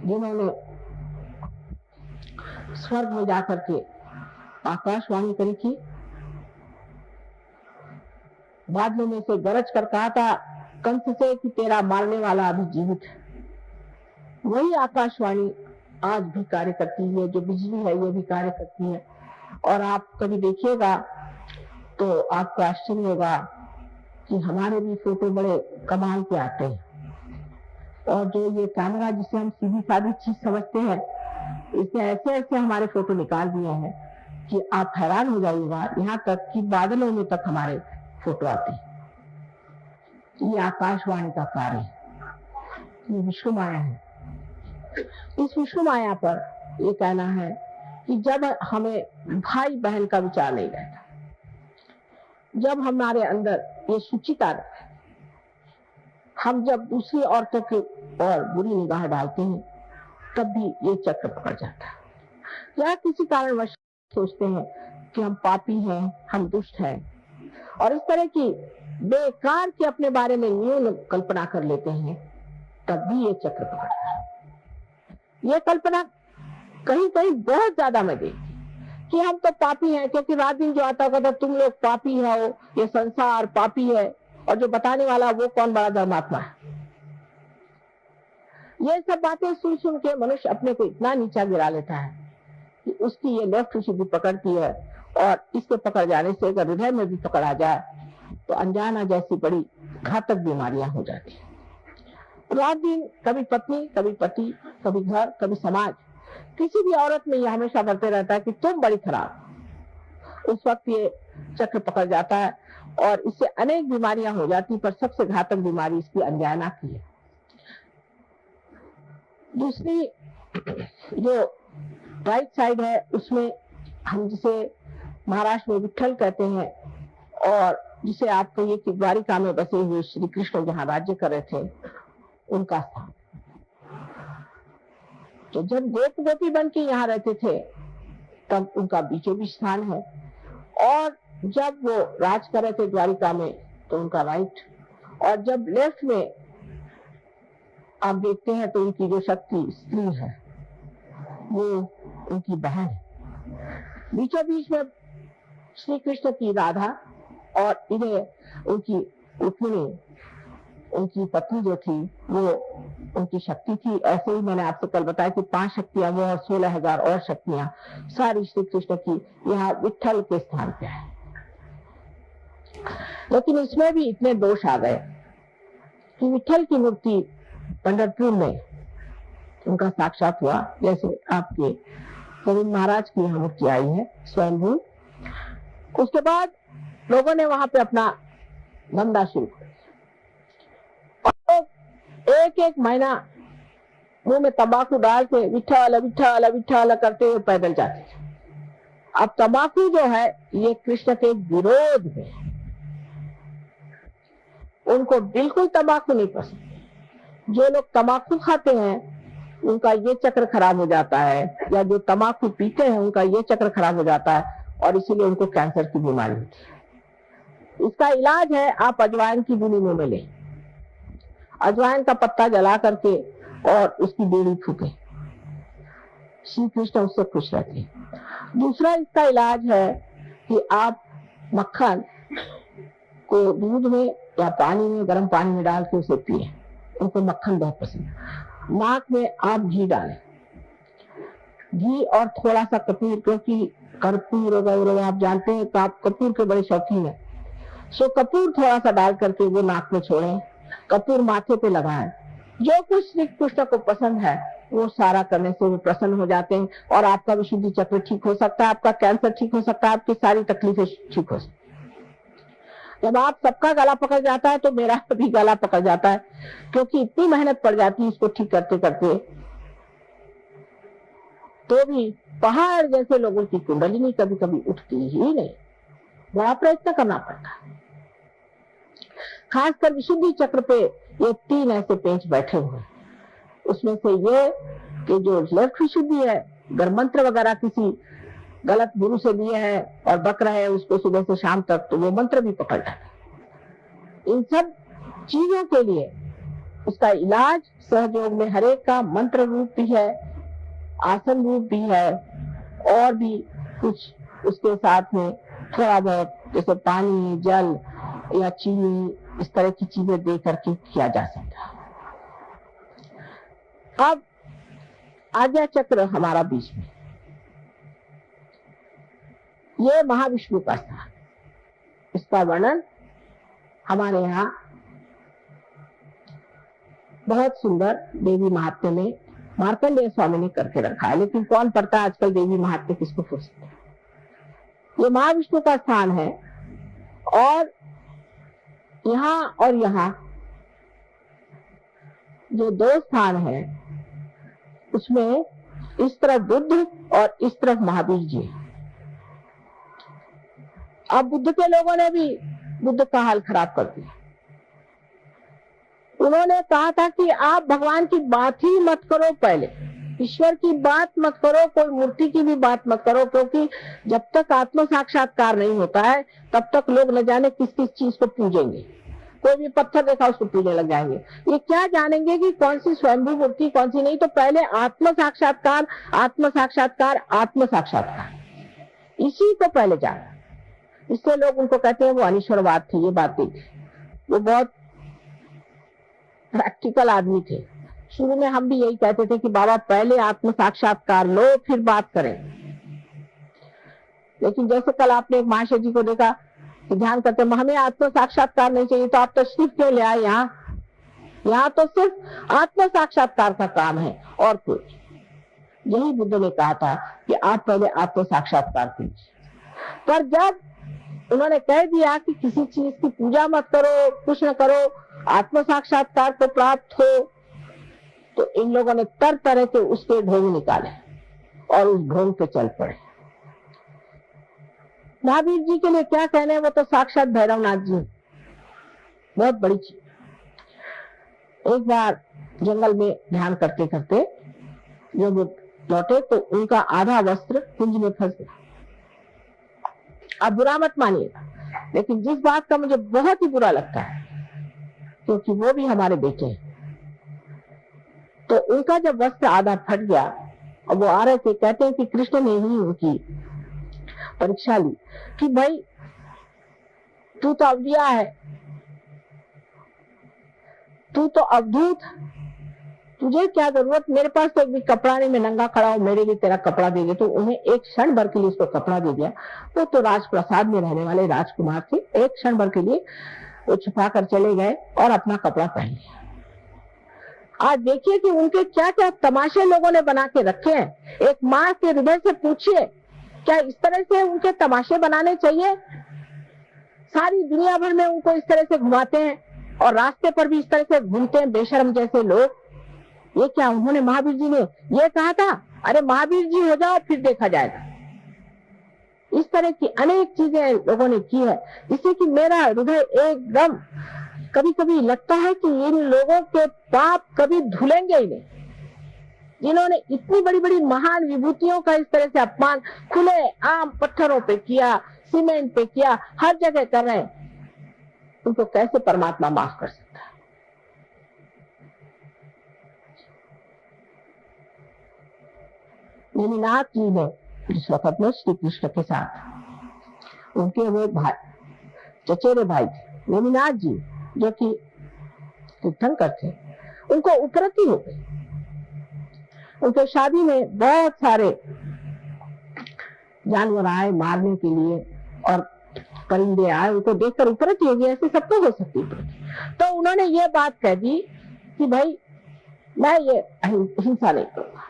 जिन्होंने स्वर्ग में जाकर के आकाशवाणी करी थी, बादलों में से गरज कर कहा था कंस से कि तेरा मारने वाला अभी जीवित है। वही आकाशवाणी आज भी कार्य करती है। जो बिजली है ये भी कार्य करती है। और आप कभी देखिएगा तो आपको आश्चर्य होगा कि हमारे भी फोटो बड़े कमाल के आते हैं। और जो ये कैमरा जिसे हम सीधी सादी चीज समझते हैं, इसने ऐसे ऐसे हमारे फोटो निकाल दिए हैं कि आप हैरान हो जाइएगा। यहाँ तक कि बादलों में तक हमारे फोटो आते हैं। ये आकाशवाणी का कार्य है, ये विष्णु माया है। इस विष्णु माया पर ये कहना है कि जब हमें भाई बहन का विचार नहीं रहता, जब हमारे अंदर ये सुचिता रहता है, हम जब दूसरी औरतों की और बुरी निगाह डालते हैं, तब भी ये चक्र पकड़ जाता है। या किसी कारणवश सोचते हैं कि हम पापी हैं, हम दुष्ट हैं, और इस तरह की बेकार के अपने बारे में न्यून कल्पना कर लेते हैं, तब भी ये चक्र पकड़ता है। ये कल्पना कहीं कहीं बहुत ज्यादा में देखी कि हम तो पापी हैं, क्योंकि रात दिन जो आता होगा तुम लोग पापी हो, ये संसार पापी है, और जो बताने वाला वो कौन बड़ा धर्मात्मा है। ये सब बातें सुन सुन के मनुष्य अपने को इतना नीचा गिरा लेता है कि उसकी ये लेफ्ट सिद्धि पकड़ती है, और इसके पकड़ जाने से अगर हृदय में भी पकड़ आ जाए तो अनजाना जैसी बड़ी घातक बीमारियां हो जाती है। रात दिन कभी पत्नी, कभी पति, कभी घर, कभी समाज, किसी भी औरत में यह हमेशा बढ़ते रहता है कि तुम बड़ी खराब। उस वक्त ये चक्र पकड़ जाता है और इससे अनेक बीमारियां हो जाती, पर सबसे घातक बीमारी इसकी अनजाना की है। दूसरी जो राइट साइड है, उसमें हम जिसे महाराष्ट्र में विट्ठल कहते हैं, और जिसे आप कहिए कि द्वारिका में बसे हुए श्री कृष्ण जहाँ राज्य कर रहे थे, उनका स्थान। तो जब गोप गोपी बन के यहाँ रहते थे, तब उनका बीचों बीच स्थान है, और जब वो राज कर रहे थे द्वारिका में, तो उनका राइट, और जब लेफ्ट में आप देखते हैं तो उनकी जो शक्ति स्त्री है, वो उनकी बहन है। बीचों बीच में श्री कृष्ण की राधा, और इन्हें उनकी रुक्मिणी, उनकी पत्नी जो थी, वो उनकी शक्ति थी। ऐसे ही मैंने आपसे कल बताया कि 5 शक्तियां वो और 16,000 और शक्तियां सारी श्री कृष्ण की यहाँ विट्ठल के स्थान पे है। लेकिन इसमें भी इतने दोष आ गए कि विट्ठल की मूर्ति पंढरपुर में उनका साक्षात हुआ, जैसे आपके गोविंद महाराज की यहाँ मूर्ति आई है स्वयंभू। उसके बाद लोगों ने वहां पे अपना धंधा शुरू कर दिया, और एक एक महीना मुंह में तंबाकू डाल के विट्ठल विट्ठल विट्ठल करते हुए पैदल जाते थे। अब तंबाकू जो है ये कृष्ण के विरोध में, उनको बिल्कुल तंबाकू नहीं पसंद। जो लोग तंबाकू खाते हैं उनका ये चक्र खराब हो जाता है, या जो तंबाकू पीते हैं उनका ये चक्र खराब हो जाता है, और इसीलिए उनको कैंसर की बीमारी होती है। इसका इलाज है आप अजवाइन की बुनी मुंह में लें, अजवाइन का पत्ता जला करके और उसकी बीड़ी फूके, श्री कृष्ण उससे खुश रहते हैं। दूसरा इसका इलाज है कि आप मक्खन को दूध में या पानी में, गर्म पानी में डाल के उसे पिए, उनको मक्खन बहुत पसंद है। नाक में आप घी डालें, घी और थोड़ा सा कपूर, क्योंकि कर्पूर वगैरह आप जानते हैं तो आप कपूर के बड़े शौकीन हैं, सो कपूर थोड़ा सा डाल करके वो नाक में छोड़े, कपूर माथे पे लगाएं। जो कुछ श्री कृष्ण को पसंद है वो सारा करने से वो प्रसन्न हो जाते हैं और आपका विशुद्धि चक्र ठीक हो सकता है, आपका कैंसर ठीक हो सकता है, आपकी सारी तकलीफें ठीक हो सकती है। जब आप सबका गला पकड़ जाता है तो मेरा भी गला पकड़ जाता है, क्योंकि इतनी मेहनत पड़ जाती है इसको ठीक करते करते, तो भी पहाड़ जैसे लोगों की कुंडलिनी कभी कभी उठती ही नहीं, बड़ा प्रयत्न करना पड़ता है। खासकर विशुद्धि चक्र पे ये 3 ऐसे पेंच बैठे हुए हैं। उसमें से ये कि जो लेफ्ट विशुद्धि है, अगर मंत्र वगैरह किसी गलत गुरु से लिए हैं और बक रहे हैं उसको सुबह से शाम तक, तो वो मंत्र भी पकड़ जाते। इन सब चीजों के लिए उसका इलाज सहयोग में हरेक का मंत्र रूप भी है, आसन रूप भी है, और भी कुछ उसके साथ में थोड़ा बहुत जैसे पानी, जल या चीनी, इस तरह की चीजें दे करके किया जा सकता है। अब आज्ञा चक्र हमारा बीच में, ये महाविष्णु का स्थान, इसका वर्णन हमारे यहाँ बहुत सुंदर देवी महात्म्य में मार्कंडेय स्वामी ने करके रखा है, लेकिन कौन पढ़ता है आजकल देवी महात्म्य, किसको पूछते हैं। ये महाविष्णु का स्थान है और यहाँ जो 2 स्थान है उसमें इस तरफ बुद्ध और इस तरफ महावीर जी। अब बुद्ध के लोगों ने भी बुद्ध का हाल खराब कर दिया। उन्होंने कहा था कि आप भगवान की बात ही मत करो, पहले ईश्वर की बात मत करो, कोई मूर्ति की भी बात मत करो, क्योंकि जब तक आत्म साक्षात्कार नहीं होता है तब तक लोग न जाने किस किस चीज को पूजेंगे। कोई भी पत्थर देखा उसको पूजने लग जाएंगे। ये क्या जानेंगे कि कौन सी स्वयंभू मूर्ति कौन सी नहीं। तो पहले आत्म साक्षात्कार, आत्म साक्षात्कार, आत्म साक्षात्कार, इसी को पहले जाना। इससे लोग उनको कहते हैं वो अनिश्वरवाद थे। ये बात नहीं थी, वो बहुत प्रैक्टिकल आदमी थे। शुरू में हम भी यही कहते थे कि बाबा पहले आत्म साक्षात्कार लो फिर बात करें। लेकिन जैसे कल आपने एक महाशय जी को देखा कि ध्यान करते हमें आत्म साक्षात्कार नहीं चाहिए, तो आप तशरीफ क्यों ले आए यहाँ तो सिर्फ आत्म साक्षात्कार का काम है और कुछ। यही बुद्ध ने कहा था कि आप पहले आत्म साक्षात्कार कीजिए। पर जब उन्होंने कह दिया कि किसी चीज की पूजा मत करो, कुछ न करो, आत्म साक्षात्कार को प्राप्त हो, तो इन लोगों ने तरह तरह के उसके ढोंग निकाले और उस ढोंग पे चल पड़े। महावीर जी के लिए क्या कहने, वो तो साक्षात भैरवनाथ जी, बहुत बड़ी चीज। एक बार जंगल में ध्यान करते करते जब लौटे तो उनका आधा वस्त्र कुंज में फंस गया। अब बुरा मत मानिएगा, लेकिन जिस बात का मुझे बहुत ही बुरा लगता है, क्योंकि वो भी हमारे बेटे हैं, तो उनका जब वस्त्र आधा फट गया और वो आ रहे थे, कहते हैं कि कृष्ण ने ही उनकी परीक्षा ली कि भाई तू तो अवलिया है, तू तो अवधूत, तुझे क्या जरूरत, मेरे पास तो एक भी कपड़ा नहीं, मैं नंगा खड़ा हूं, मेरे लिए तेरा कपड़ा दे दे। तो उन्हें एक क्षण भर के लिए उसको कपड़ा दे दिया। वो तो राजप्रसाद में रहने वाले राजकुमार थे, एक क्षण भर के लिए वो छुपा कर चले गए और अपना कपड़ा पहन लिया। आज देखिए कि उनके क्या क्या तमाशे लोगों ने बना के रखे हैं। एक माँ के हृदय से पूछिए, क्या इस तरह से उनके तमाशे बनाने चाहिए? सारी दुनिया भर में उनको इस तरह से घुमाते हैं और रास्ते पर भी इस तरह से घूमते हैं बेशर्म जैसे लोग। ये क्या, उन्होंने महावीर जी ने ये कहा था, अरे महावीर जी हो जाओ फिर देखा जाएगा। इस तरह की अनेक चीजें लोगों ने की है, जिससे कि मेरा हृदय एकदम कभी कभी लगता है कि इन लोगों के पाप कभी धुलेंगे ही नहीं, जिन्होंने इतनी बड़ी बड़ी महान विभूतियों का इस तरह से अपमान खुले आम पत्थरों पे किया, सीमेंट पे किया, हर जगह कर रहे हैं। उनको कैसे परमात्मा माफ कर सकता है? नेमिनाथ जी ने जिस वक्त में श्री कृष्ण के साथ, उनके वो भाई, चचेरे भाई थे नेमिनाथ जी, जो कि तीर्थंकर थे, उनको उपरति हो गई। उनके शादी में बहुत सारे जानवर आए मारने के लिए और परिंदे आए उनको देखकर उपरती होगी, ऐसे सबको हो सकती है। तो उन्होंने ये बात कह दी कि भाई मैं ये हिंसा नहीं करूंगा।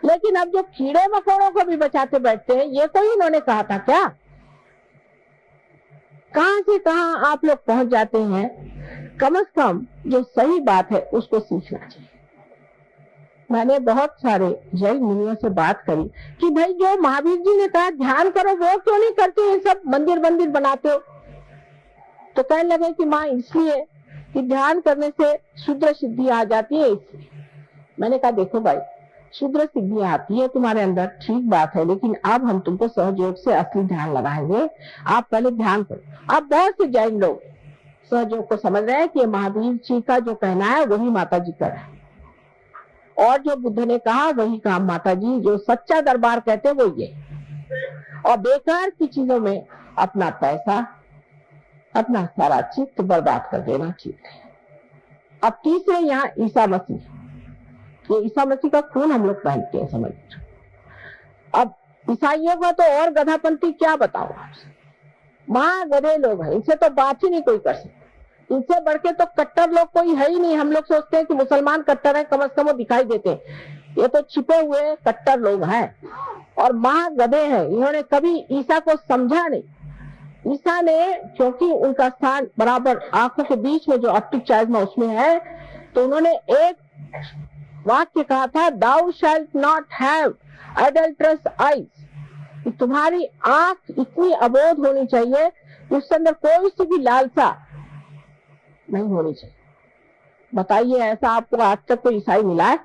लेकिन अब जो कीड़े मकोड़ों को भी बचाते बैठते हैं, ये कोई इन्होंने कहा था क्या? कहां से कहां आप लोग पहुंच जाते हैं। कम से कम जो सही बात है उसको सीखना चाहिए। मैंने बहुत सारे जैन मुनियों से बात करी कि भाई जो महावीर जी ने कहा ध्यान करो, वो क्यों नहीं करते? ये सब मंदिर मंदिर बनाते हो। तो कहने लगे कि माँ इसलिए कि ध्यान करने से शुद्र सिद्धि आ जाती है, इसलिए। मैंने कहा देखो भाई, शुद्र सिद्धि आती है तुम्हारे अंदर, ठीक बात है, लेकिन अब हम तुमको सहयोग से असली ध्यान लगाएंगे। आप पहले ध्यान करो। अब बहुत से जैन लोग सहयोग को समझ रहे हैं कि महावीर जी का जो कहना है वही माता जी का है, और जो बुद्ध ने कहा वही काम माता जी, जो सच्चा दरबार कहते वो ये। और बेकार की चीजों में अपना पैसा, अपना सारा चित्त बर्बाद कर देना ठीक है। अब तीसरे यहाँ ईसा मसीह, ये ईसा मसीह का खून हम लोग पहनते हैं, समझ। अब ईसाइयों का तो और गधापंथी क्या बताओ आपसे, माँ गधे लोग हैं, इनसे तो बात ही नहीं कोई कर सकता। इनसे बढ़ के तो कट्टर लोग कोई है ही नहीं। हम लोग सोचते हैं कि मुसलमान कट्टर है, कम से कम वो दिखाई देते हैं, ये तो छिपे हुए कट्टर लोग हैं और महा गधे हैं। इन्होंने कभी ईसा को समझा नहीं। ईसा ने, क्योंकि उनका स्थान बराबर आंखों के बीच में जो ऑप्टिक चाइज्मा उसमें है, तो उन्होंने एक वाक्य कहा था, दाउ शैल्ट नॉट हैव एडल्ट्रस आईज। तुम्हारी आंख इतनी अबोध होनी चाहिए, उसके अंदर कोई सी भी लालसा नहीं होनी चाहिए। बताइए, ऐसा आपको आज तक कोई ईसाई मिला है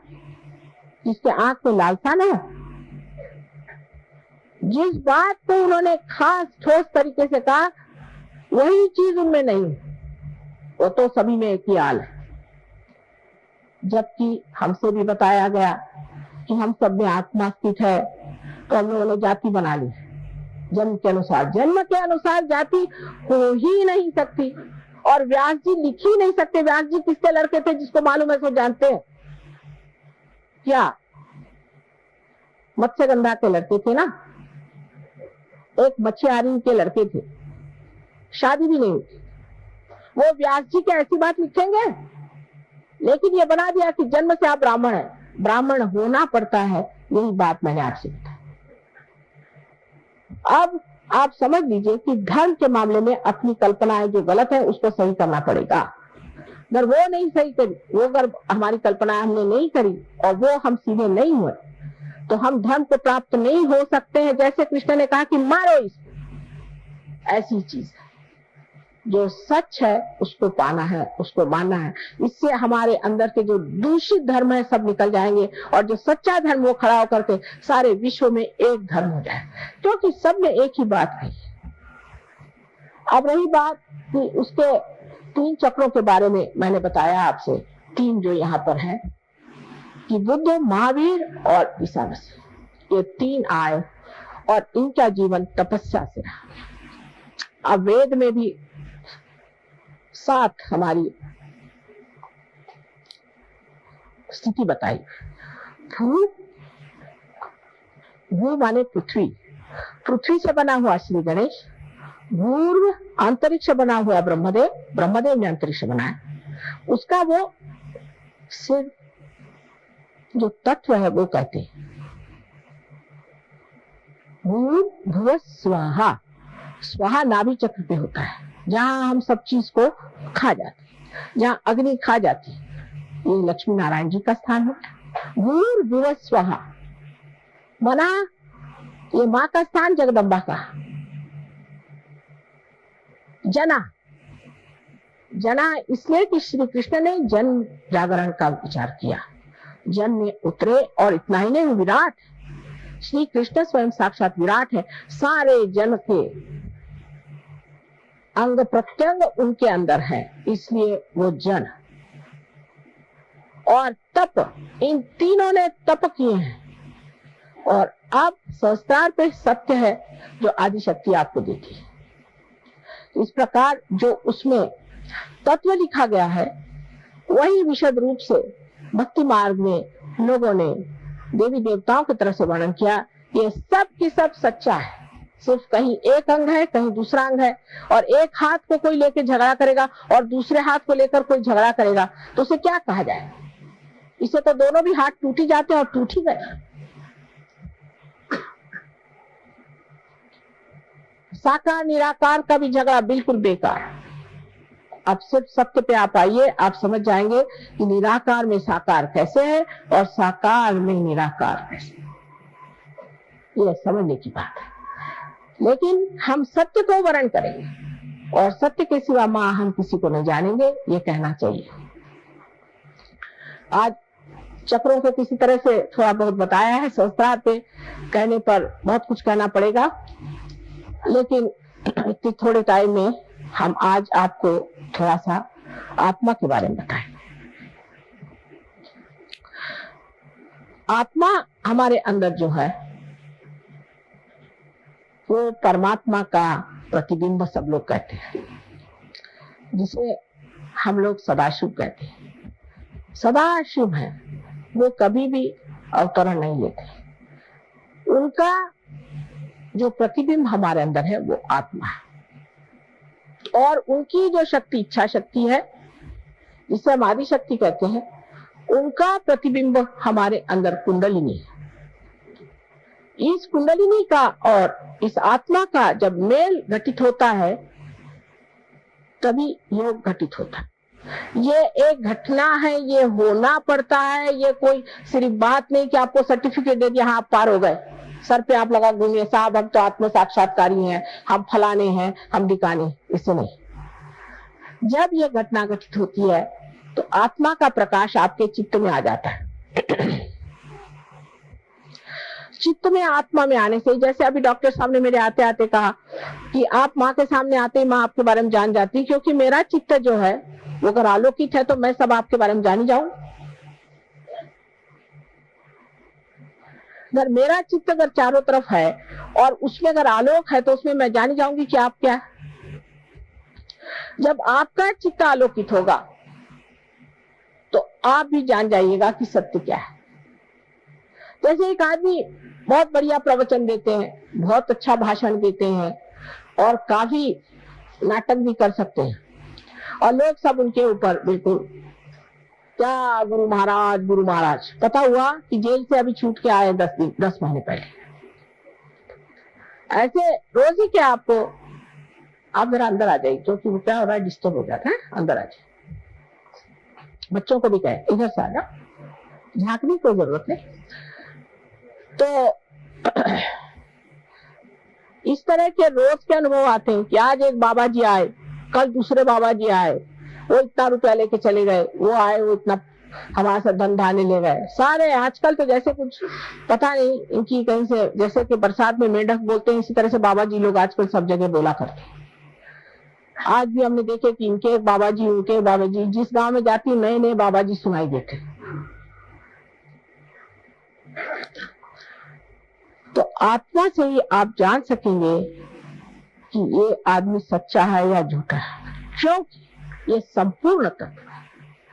जिसके आंख में लालसा ना हो? जिस बात को उन्होंने खास ठोस तरीके से कहा, वही चीज उनमें नहीं। वो तो सभी में एक ही हाल है। जबकि हमसे भी बताया गया कि हम सब में आत्मा स्थित है, तो हम लोगों ने जाति बना ली जन्म के अनुसार। जन्म के अनुसार जाति हो ही नहीं सकती, और व्यास जी लिख ही नहीं सकते। व्यास जी किसके लड़के थे, जिसको मालूम है सो जानते हैं क्या? मत्स्यगंधा के लड़के थे ना, एक मच्छियारी के लड़के थे, शादी भी नहीं हुई। वो व्यास जी क्या ऐसी बात लिखेंगे? लेकिन ये बना दिया कि जन्म से आप ब्राह्मण है, ब्राह्मण होना पड़ता है। यही बात मैंने आपसे बताई। अब आप समझ लीजिए कि धर्म के मामले में अपनी कल्पनाएं जो गलत है उसको सही करना पड़ेगा। अगर वो नहीं सही करी, वो अगर हमारी कल्पनाएं हमने नहीं करी और वो हम सीधे नहीं हुए, तो हम धर्म को प्राप्त नहीं हो सकते हैं। जैसे कृष्ण ने कहा कि मारो इसको, ऐसी चीज है। जो सच है उसको पाना है, उसको मानना है। इससे हमारे अंदर के जो दूषित धर्म है सब निकल जाएंगे, और जो सच्चा धर्म वो खड़ा होकर के सारे विश्व में एक धर्म हो जाए, क्योंकि सब ने एक ही बात कही है। अब रही बात कि उसके 3 चक्रों के बारे में मैंने बताया आपसे, 3 जो यहाँ पर है कि बुद्ध, महावीर और ईसा मसीह, ये 3 आए और इनका जीवन तपस्या से रहा। अब वेद में भी 7 हमारी स्थिति बताई। भू माने पृथ्वी, पृथ्वी से बना हुआ श्री गणेश। भूर्व अंतरिक्ष बना हुआ ब्रह्मदेव, ब्रह्मदेव ने अंतरिक्ष बनाया। उसका वो सिर जो तत्व है वो कहते हैं भूर्भुवः स्वाहा। स्वाहा नाभि चक्र पे होता है, जहां हम सब चीज को खा जाते हैं, जहां अग्नि खा जाती है। ये लक्ष्मी नारायण जी का स्थान है। भूर्भुवः स्वाहा बना, ये माँ का स्थान, जगदम्बा का। जना, जना इसलिए कि श्री कृष्ण ने जन जागरण का विचार किया। जन में उतरे, और इतना ही नहीं, विराट। श्री कृष्ण स्वयं साक्षात विराट है। सारे जन के अंग प्रत्यंग उनके अंदर है, इसलिए वो जन। और तप, इन तीनों ने तप किए हैं। और अब संस्कार पे सत्य है जो आदि शक्ति आपको देती है। इस प्रकार जो उसमें तत्व लिखा गया है वही विशद रूप से भक्ति मार्ग में लोगों ने देवी देवताओं की तरफ से वर्णन किया। ये सब की सब सच्चा है, सिर्फ कहीं एक अंग है, कहीं दूसरा अंग है, और एक हाथ को कोई लेकर झगड़ा करेगा और दूसरे हाथ को लेकर कोई झगड़ा करेगा तो उसे क्या कहा जाए? इसे तो दोनों भी हाथ टूट ही जाते हैं और टूट ही गए। साकार निराकार का भी झगड़ा बिल्कुल बेकार। अब सिर्फ सत्य पे आप आइए, आप समझ जाएंगे कि निराकार में साकार कैसे है और साकार में निराकार कैसे है। ये समझने की बात है। लेकिन हम सत्य को वर्ण करेंगे और सत्य के सिवा मां हम किसी को नहीं जानेंगे, ये कहना चाहिए। आज चक्रों को किसी तरह से थोड़ा बहुत बताया है, सहस्त्रार पे कहने पर बहुत कुछ कहना पड़ेगा, लेकिन इतने थोड़े टाइम में हम आज आपको थोड़ा सा आत्मा के बारे में बताएं। आत्मा हमारे अंदर जो है वो परमात्मा का प्रतिबिंब सब लोग कहते हैं, जिसे हम लोग सदाशिव कहते हैं। सदाशिव है, वो कभी भी अवतरण नहीं लेते। उनका जो प्रतिबिंब हमारे अंदर है वो आत्मा है, और उनकी जो शक्ति इच्छा शक्ति है, जिसे हम आदि शक्ति कहते हैं, उनका प्रतिबिंब हमारे अंदर कुंडलिनी है। इस कुंडलिनी का और इस आत्मा का जब मेल घटित होता है तभी योग घटित होता है। ये एक घटना है, ये होना पड़ता है। ये कोई सिर्फ बात नहीं कि आपको सर्टिफिकेट दे दिया, हाँ आप पार हो गए, सर पे आप लगा घूमिए, साहब हम तो आत्म साक्षात्कारी हैं, हम फलाने हैं, हम ढिकाने, इससे नहीं। जब ये घटना घटित होती है तो आत्मा का प्रकाश आपके चित्त में आ जाता है। चित्त में आत्मा में आने से, जैसे अभी डॉक्टर साहब ने मेरे आते आते कहा कि आप माँ के सामने आते ही माँ आपके बारे में जान जाती, क्योंकि मेरा चित्त जो है वो अगर आलोकित है तो मैं सब आपके बारे में जान ही जाऊं। अगर मेरा चित्त अगर चारों तरफ है और उसमें अगर आलोक है तो उसमें मैं जान ही जाऊंगी कि आप क्या। जब आपका चित्त आलोकित होगा तो आप भी जान जाइएगा कि सत्य क्या है। जैसे एक आदमी बहुत बढ़िया प्रवचन देते हैं, बहुत अच्छा भाषण देते हैं और काफी नाटक भी कर सकते हैं, और लोग सब उनके ऊपर बिल्कुल क्या गुरु महाराज। पता हुआ कि जेल से अभी छूट के आए 10 महीने पहले। ऐसे रोज ही क्या आपको, आप जरा अंदर आ जाइए, क्योंकि वो क्या हो रहा है, डिस्टर्ब हो जाता है, अंदर आ जाइए। बच्चों को भी कहे इधर से आ जाओ, झांकने की जरूरत नहीं। तो इस तरह के रोज के अनुभव आते हैं कि आज एक बाबा जी आए, कल दूसरे बाबा जी आए, वो इतना रुपया लेके चले गए, वो आए, वो इतना हमारे साथ धन धाने ले गए। सारे आजकल तो जैसे कुछ पता नहीं इनकी कहीं से, जैसे कि बरसात में मेंढक बोलते हैं, इसी तरह से बाबा जी लोग आजकल सब जगह बोला करते हैं। आज भी हमने देखे कि इनके बाबा जी, उनके बाबा जी, जिस गांव में जाती नए नए बाबा जी सुनाई देते। तो आत्मा से ही आप जान सकेंगे कि ये आदमी सच्चा है या झूठा है, क्योंकि ये संपूर्ण तत्व है,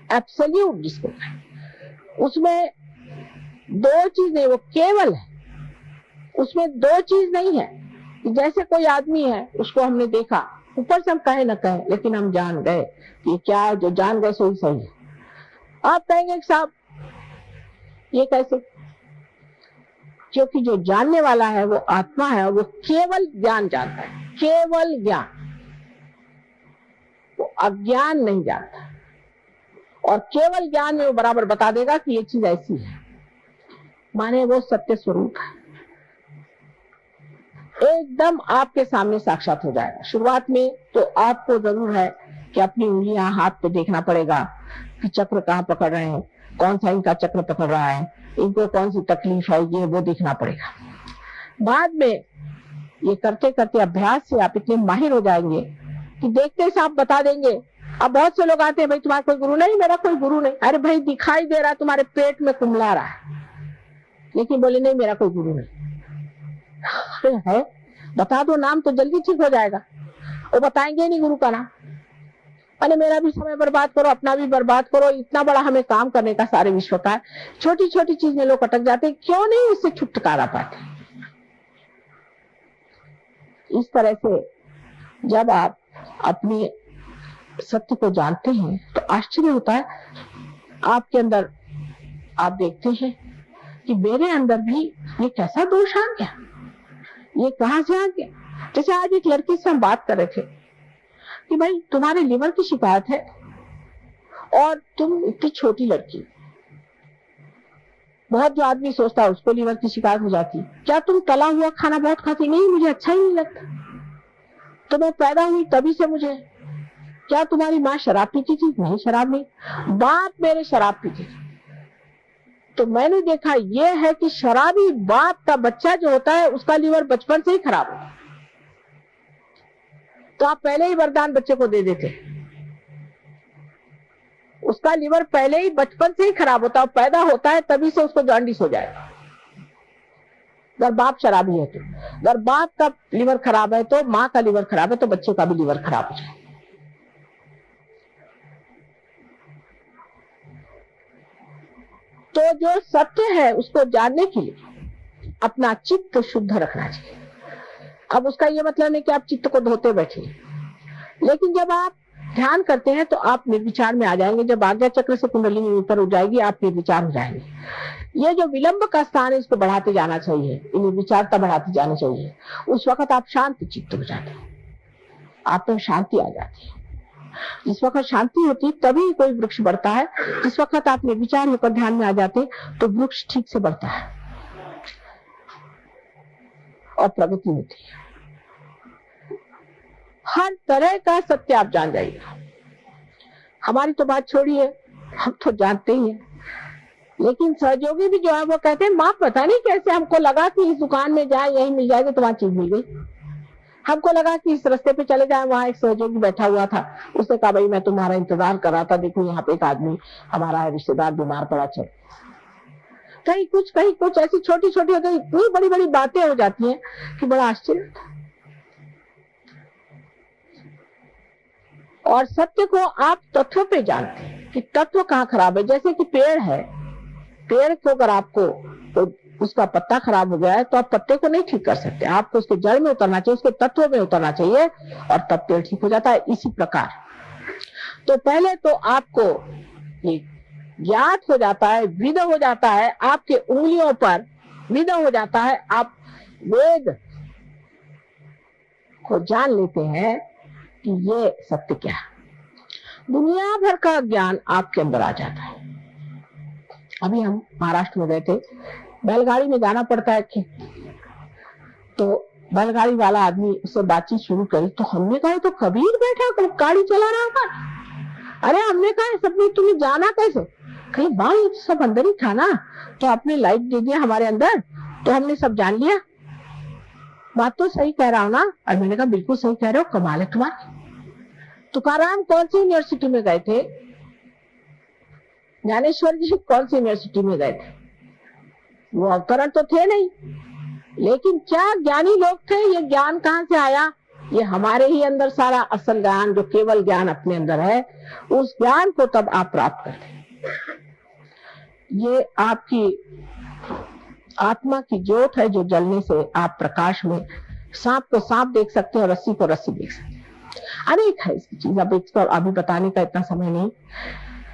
एब्सोल्यूट जिसको है। उसमें दो चीज नहीं, वो केवल है, उसमें दो चीज नहीं है। जैसे कोई आदमी है, उसको हमने देखा, ऊपर से हम कहे न कहे, लेकिन हम जान गए कि क्या है, जो जान गए सो ही सही है। आप कहेंगे कि साहब ये कैसे, क्योंकि जो जानने वाला है वो आत्मा है, वो केवल ज्ञान जानता है, केवल ज्ञान, वो अज्ञान नहीं जानता। और केवल ज्ञान में वो बराबर बता देगा कि ये चीज ऐसी है, माने वो सत्य स्वरूप है, एकदम आपके सामने साक्षात हो जाएगा। शुरुआत में तो आपको जरूर है कि अपनी उंगलियां हाथ पे देखना पड़ेगा कि चक्र कहाँ पकड़ रहे हैं, कौन सा इनका चक्र पकड़ रहा है, इनको कौन सी तकलीफ है, ये वो देखना पड़ेगा। बाद में ये करते करते अभ्यास से आप इतने माहिर हो जाएंगे कि देखते से आप बता देंगे। अब बहुत से लोग आते हैं, भाई तुम्हारा कोई गुरु नहीं, मेरा कोई गुरु नहीं। अरे भाई दिखाई दे रहा तुम्हारे पेट में कुमला रहा है, लेकिन बोले नहीं मेरा कोई गुरु नहीं है। बता दो नाम तो जल्दी ठीक हो जाएगा, वो बताएंगे नहीं गुरु का नाम। अरे मेरा भी समय बर्बाद करो, अपना भी बर्बाद करो, इतना बड़ा हमें काम करने का सारे विश्व का है। छोटी छोटी चीज में लोग अटक जाते, क्यों नहीं उससे छुटकारा पाते। इस तरह से जब आप अपने सत्य को जानते हैं तो आश्चर्य होता है, आपके अंदर आप देखते हैं कि मेरे अंदर भी ये कैसा दोष आ गया, ये कहां से आ गया। जैसे आज एक लड़की से हम बात कर रहे थे कि भाई तुम्हारे लिवर की शिकायत है और तुम इतनी छोटी लड़की, बहुत जो आदमी सोचता है उसको लिवर की शिकायत हो जाती, क्या तुम तला हुआ खाना बहुत खाती? नहीं, मुझे अच्छा ही नहीं लगता। तो मैं पैदा हुई तभी से मुझे। क्या तुम्हारी माँ शराब पीती थी? नहीं, शराब नहीं। बाप मेरे शराब पीते थे। तो मैंने देखा यह है कि शराबी बाप का बच्चा जो होता है उसका लिवर बचपन से ही खराब होता है। तो आप पहले ही वरदान बच्चे को दे देते, उसका लिवर पहले ही बचपन से ही खराब होता है, पैदा होता है तभी से उसको जॉन्डिस हो जाएगा। अगर बाप शराबी है तो, अगर बाप का लिवर खराब है तो, माँ का लिवर खराब है तो बच्चे का भी लिवर खराब हो जाएगा। तो जो सत्य है उसको जानने के लिए अपना चित्त शुद्ध रखना चाहिए। अब उसका ये मतलब नहीं कि आप चित्त को धोते बैठे, लेकिन जब आप ध्यान करते हैं तो आप निर्विचार में आ जाएंगे। जब आज्ञा चक्र से कुंडलिनी ऊपर हो जाएगी आप निर्विचार हो जाएंगे। ये जो विलंब का स्थान है इसको बढ़ाते जाना चाहिए, निर्विचारता बढ़ाती जानी चाहिए। उस वक्त आप शांत चित्त हो जाते हैं, आप में शांति आ जाती है। जिस वक्त शांति होती तभी कोई वृक्ष बढ़ता है। जिस वक्त आप निर्विचार होकर ध्यान में आ जाते तो वृक्ष ठीक से बढ़ता है और प्रगति होती है। हर तरह का सत्य आप जान जाइएगा। हमारी तो बात छोड़िए, हम तो जानते ही हैं, लेकिन सहयोगी भी जो है वो कहते हैं माँ पता नहीं कैसे हमको लगा कि इस दुकान में जाए यही मिल जाएगी, तो वहां चीज मिल गई। हमको लगा कि इस रास्ते पे चले जाए, वहां एक सहयोगी बैठा हुआ था, उसने कहा भाई मैं तुम्हारा इंतजार कर रहा था, देखो यहाँ पे एक आदमी हमारा रिश्तेदार बीमार पड़ा, चल। कहीं कुछ ऐसी छोटी छोटी होती, इतनी बड़ी बड़ी बातें हो जाती हैं कि बड़ा आश्चर्य होता है। और सत्य को आप तत्व पे जानते हैं कि तत्व कहाँ खराब है। जैसे कि पेड़ है, पेड़ को अगर आपको तो उसका पत्ता खराब हो गया है तो आप पत्ते को नहीं ठीक कर सकते, आपको उसके जड़ में उतरना चाहिए, उसके तत्व में उतरना चाहिए और तब पेड़ ठीक हो जाता है। इसी प्रकार तो पहले तो आपको ये ज्ञात हो जाता है, विद हो जाता है, आपके उंगलियों पर विद हो जाता है, आप वेद को जान लेते हैं कि ये सत्य क्या है। दुनिया भर का ज्ञान आपके अंदर आ जाता है। अभी हम महाराष्ट्र में गए थे, बैलगाड़ी में जाना पड़ता है कि तो बैलगाड़ी वाला आदमी उससे बातचीत शुरू करी तो हमने कहा तो कबीर बैठा गाड़ी चला रहा था। अरे हमने कहा सब में तुम्हें जाना कैसे? कहीं भाई तो सब अंदर ही था ना, तो आपने लाइट दे दिया हमारे अंदर तो हमने सब जान लिया। बात तो सही कह रहा हूं ना? और मैंने कहा बिल्कुल सही कह रहे हो, कमाल है तुम्हारी। तुकाराम कौन सी यूनिवर्सिटी में गए थे? ज्ञानेश्वर जी कौन सी यूनिवर्सिटी में गए थे? वो अवतरण तो थे नहीं, लेकिन क्या ज्ञानी लोग थे। ये ज्ञान कहाँ से आया? ये हमारे ही अंदर सारा असल ज्ञान, जो केवल ज्ञान अपने अंदर है, उस ज्ञान को तब आप प्राप्त करते हैं। ये आपकी आत्मा की ज्योत है जो जलने से आप प्रकाश में सांप को सांप देख सकते हैं और रस्सी को रस्सी देख सकते हैं। अनेक है इसकी चीज, अब इसको अभी बताने का इतना समय नहीं।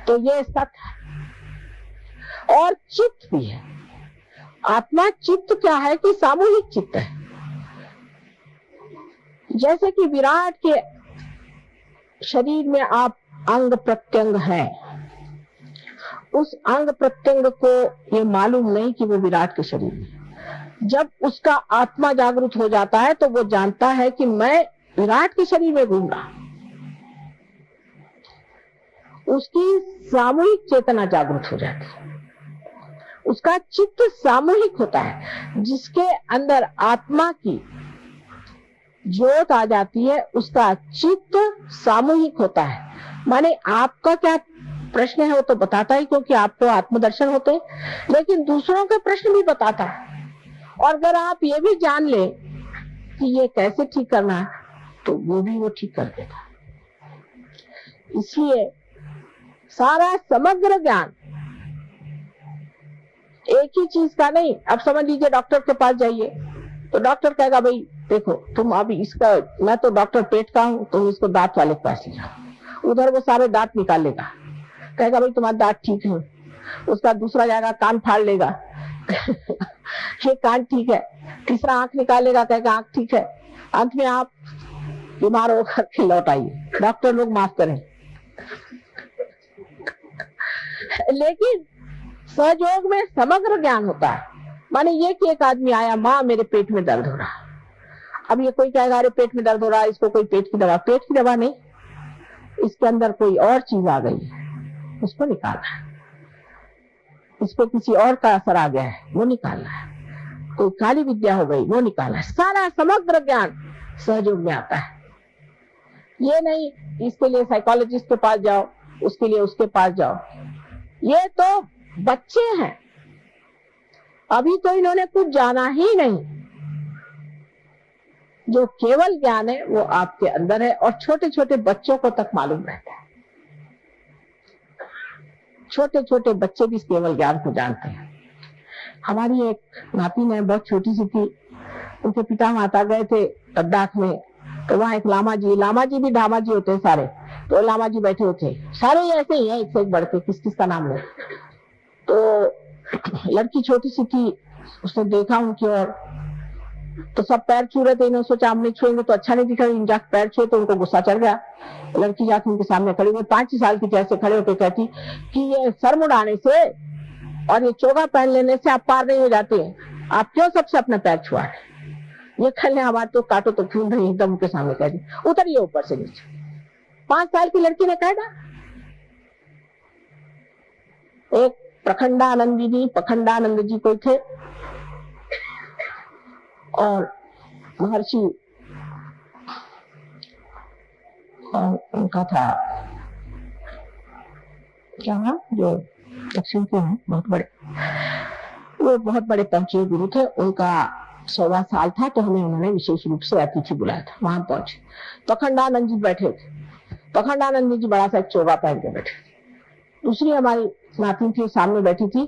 तो ये सत्य है और चित्त भी है। आत्मा चित्त क्या है कि सामूहिक चित्त है। जैसे कि विराट के शरीर में आप अंग प्रत्यंग है, उस अंग प्रत्यंग को ये मालूम नहीं कि वो विराट के शरीर में। जब उसका आत्मा जागृत हो जाता है तो वो जानता है कि मैं विराट के शरीर में घूम रहा। उसकी सामूहिक चेतना जागृत हो जाती है, उसका चित्त सामूहिक होता है। जिसके अंदर आत्मा की ज्योत आ जाती है उसका चित्त सामूहिक होता है। माने आपका क्या प्रश्न है वो तो बताता ही, क्योंकि आपको आत्मदर्शन होते हैं, लेकिन दूसरों के प्रश्न भी बताता है। और अगर आप ये भी जान ले कि ये कैसे ठीक करना है तो वो भी वो ठीक कर देता है। इसलिए सारा समग्र ज्ञान एक ही चीज का नहीं। अब समझ लीजिए डॉक्टर के पास जाइए तो डॉक्टर कहेगा भाई देखो तुम अभी इसका, मैं तो डॉक्टर पेट का हूँ, तुम इसको दांत वाले के पास ले जाओ, उधर वो सारे दांत निकाल लेगा, कहेगा भाई तुम्हारे दांत ठीक है। उसका दूसरा जाएगा कान फाड़ लेगा ये कान ठीक है। तीसरा आंख निकाल लेगा, कहेगा आंख ठीक है। अंत में आप बीमार होकर के लौट आइए। डॉक्टर लोग माफ करें लेकिन सहयोग में समग्र ज्ञान होता है। माने ये कि एक आदमी आया, माँ मेरे पेट में दर्द हो रहा। अब ये कोई कहेगा अरे पेट में दर्द हो रहा है, इसको कोई पेट की दवा, पेट की दवा नहीं, इसके अंदर कोई और चीज आ गई है, उसको निकालना है। इस पे किसी और का असर आ गया है, वो निकालना है। कोई काली विद्या हो गई, वो निकालना है। सारा समग्र ज्ञान सहयोग में आता है। ये नहीं इसके लिए साइकोलॉजिस्ट के पास जाओ, उसके लिए उसके पास जाओ। ये तो बच्चे हैं, अभी तो इन्होंने कुछ जाना ही नहीं। जो केवल ज्ञान है वो आपके अंदर है और छोटे छोटे बच्चों को तक मालूम रहता है। छोटे छोटे बच्चे भी इस केवल ज्ञान को जानते हैं। हमारी एक नातिन है, बहुत छोटी सी थी, उनके पिता माता गए थे लद्दाख में, तो वहां एक लामा जी भी ढामा जी होते हैं सारे, तो लामा जी बैठे होते, सारे ऐसे ही है, एक से एक बढ़ के, किस किस का नाम ले। तो लड़की छोटी सी थी, उसने देखा उनकी ओर, तो सब पैर छू रहे थे। इन्होंने सोचा हम नहीं छुएंगे तो अच्छा नहीं दिखा, इन जाकर पैर छुए तो उनको गुस्सा चढ़ गया। लड़की जाकर उनके सामने खड़ी हुई, 5 साल की जैसे खड़े होकर कहती कि ये सर मुड़ाने से और ये चोगा पहन लेने से आप पार नहीं हो जाते, आप क्यों सबसे अपना पैर छुआ रहे। ये खेलने हमारे तो काटो तो क्यों नहीं, एकदम उनके सामने कह दी, उतरिए ऊपर से नीचे। 5 साल की लड़की ने कहा था। एक पखंडानंद जी कोई थे, और महर्षि उनका था क्या नाम, जो दक्षिण के हैं बहुत बड़े, वो बहुत बड़े पंचेय गुरु थे। उनका 100वां साल था, तो हमें उन्होंने विशेष रूप से अतिथि बुलाया था। वहां पहुंचे, पखंडानंद जी बैठे थे। पखंडानंद जी बड़ा सा चोगा पहन के बैठे। दूसरी हमारी नाती थी, सामने बैठी थी,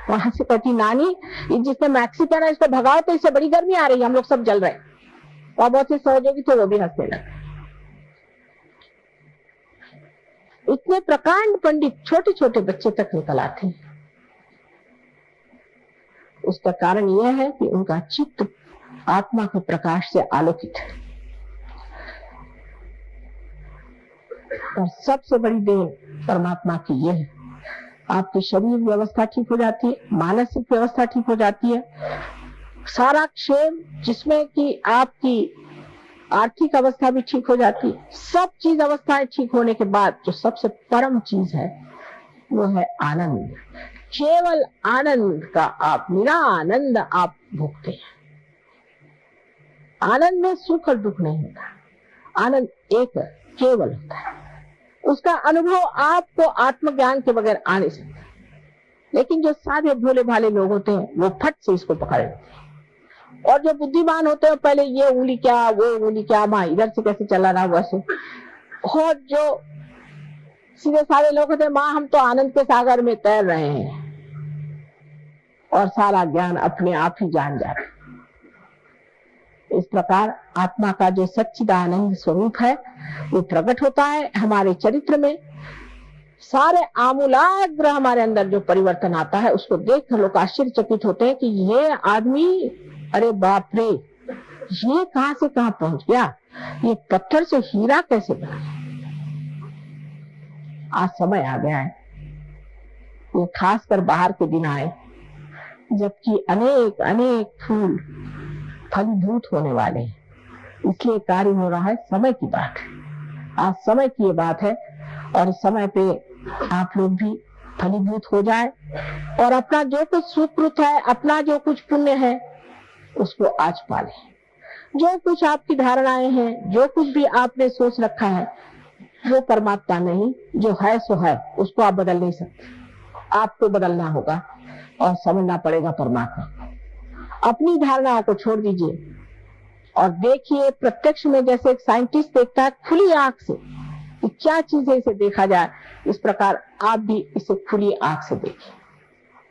वहां से कहती नानी ये जिसने मैक्सी पहना इसको भगाओ, तो इससे बड़ी गर्मी आ रही है, हम लोग सब जल रहे हैं। और बहुत से सहयोगी थे, वो भी हंसने लगे। इतने प्रकांड पंडित छोटे छोटे बच्चे तक निकल आते हैं। उसका कारण यह है कि उनका चित्त आत्मा के प्रकाश से आलोकित है। और सबसे बड़ी देन परमात्मा की यह है, आपकी शरीर व्यवस्था ठीक हो जाती है, मानसिक व्यवस्था ठीक हो जाती है, सारा क्षेम, जिसमें कि आपकी आर्थिक अवस्था भी ठीक हो जाती है। सब चीज अवस्थाएं ठीक होने के बाद जो सबसे परम चीज है वो है आनंद। केवल आनंद का आप, निरा आनंद आप भोगते हैं। आनंद में सुख और दुख नहीं होता, आनंद एक केवल होता है। उसका अनुभव आपको आत्मज्ञान के बगैर आ नहीं सकता। लेकिन जो साधे भोले भाले लोग होते हैं वो फट से इसको पकड़ लेते हैं, और जो बुद्धिमान होते हैं पहले ये उंगली क्या, वो उंगली क्या, माँ इधर से कैसे चला रहा वैसे। और जो सीधे सारे लोग होते हैं, माँ हम तो आनंद के सागर में तैर रहे हैं, और सारा ज्ञान अपने आप ही जान जाते हैं। इस प्रकार आत्मा का जो सच्चिदानंद स्वरूप है वो प्रकट होता है हमारे चरित्र में। सारे आमूलाग्र हमारे अंदर जो परिवर्तन आता है उसको देख कर लोग आश्चर्यचकित होते हैं कि ये आदमी, अरे बाप रे, ये कहां से कहां पहुंच गया, ये पत्थर से हीरा कैसे बना। आज समय आ गया है, ये खासकर बाहर के दिन आए जबकि अनेक अनेक फूल फलीभूत होने वाले हैं, इसलिए कार्य हो रहा है। समय की बात है, आज समय की ये बात है, और इस समय पे आप लोग भी फलीभूत हो जाए और अपना जो कुछ सुकृत है, अपना जो कुछ पुण्य है उसको आज पालें। जो कुछ आपकी धारणाएं हैं, जो कुछ भी आपने सोच रखा है, वो परमात्मा नहीं, जो है सो है, उसको आप बदल नहीं सकते। आपको बदलना होगा और समझना पड़ेगा परमात्मा। अपनी धारणाओं को छोड़ दीजिए और देखिए प्रत्यक्ष में, जैसे एक साइंटिस्ट देखता है खुली आंख से कि क्या चीज है, इसे देखा जाए, इस प्रकार आप भी इसे खुली आंख से देखिए।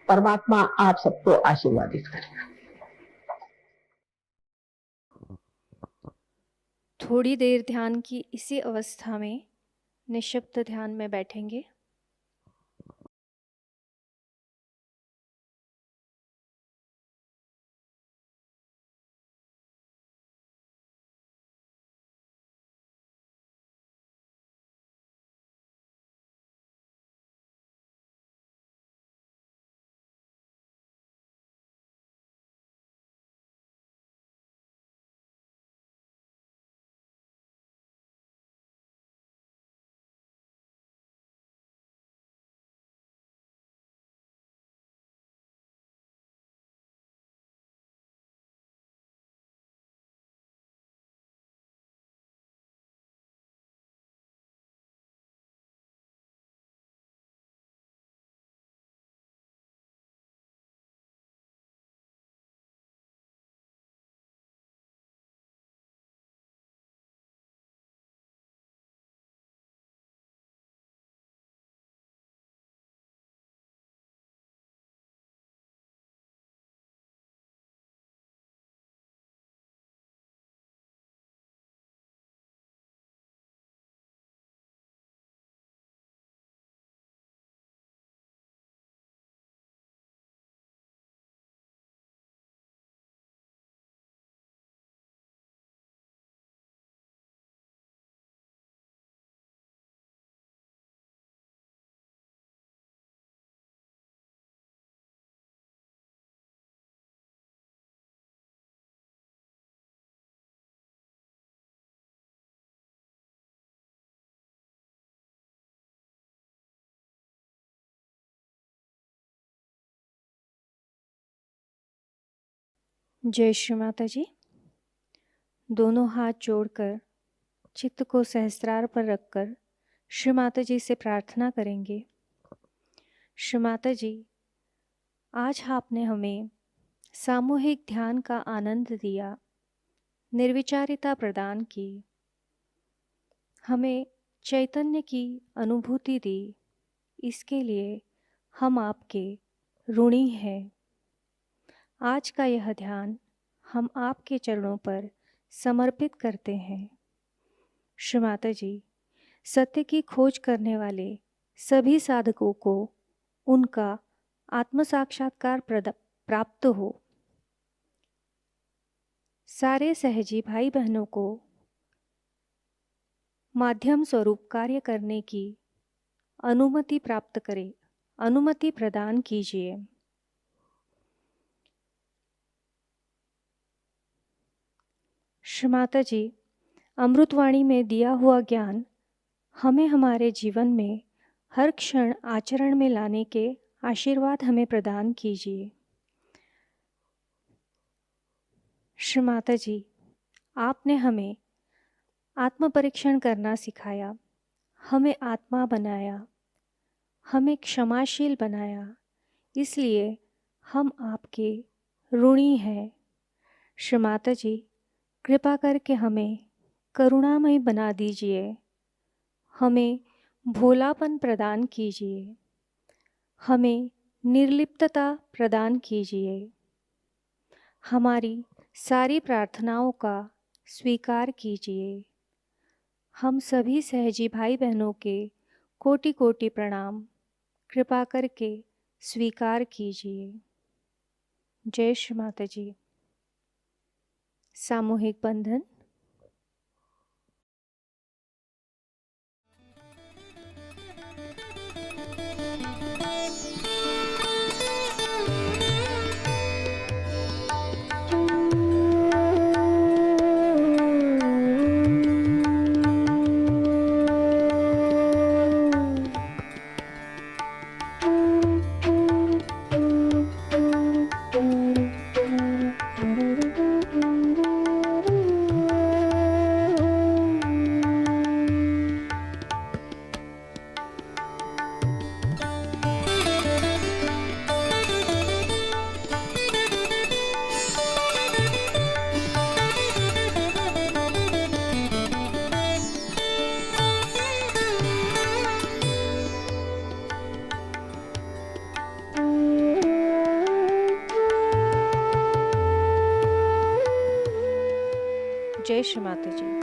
परमात्मा आप सबको आशीर्वादित करेगा। थोड़ी देर ध्यान की इसी अवस्था में निःशब्द ध्यान में बैठेंगे। जय श्री माता जी। दोनों हाथ जोड़कर चित्त को सहस्त्रार पर रखकर श्री माता जी से प्रार्थना करेंगे। श्री माता जी, आज आपने हमें सामूहिक ध्यान का आनंद दिया, निर्विचारिता प्रदान की, हमें चैतन्य की अनुभूति दी। इसके लिए हम आपके ऋणी हैं। आज का यह ध्यान हम आपके चरणों पर समर्पित करते हैं। श्री माता जी, सत्य की खोज करने वाले सभी साधकों को उनका आत्म साक्षात्कार प्राप्त हो। सारे सहजी भाई बहनों को माध्यम स्वरूप कार्य करने की अनुमति प्राप्त करें, अनुमति प्रदान कीजिए। श्री माता जी, अमृतवाणी में दिया हुआ ज्ञान हमें हमारे जीवन में हर क्षण आचरण में लाने के आशीर्वाद हमें प्रदान कीजिए। श्री माता जी, आपने हमें आत्म परीक्षण करना सिखाया, हमें आत्मा बनाया, हमें क्षमाशील बनाया। इसलिए हम आपके ऋणी हैं। श्री माता जी, कृपा करके हमें करुणामय बना दीजिए, हमें भोलापन प्रदान कीजिए, हमें निर्लिप्तता प्रदान कीजिए। हमारी सारी प्रार्थनाओं का स्वीकार कीजिए। हम सभी सहजी भाई बहनों के कोटि कोटि प्रणाम कृपा करके स्वीकार कीजिए। जय श्री माता जी। सामूहिक बंधन। जय श्री माता जी।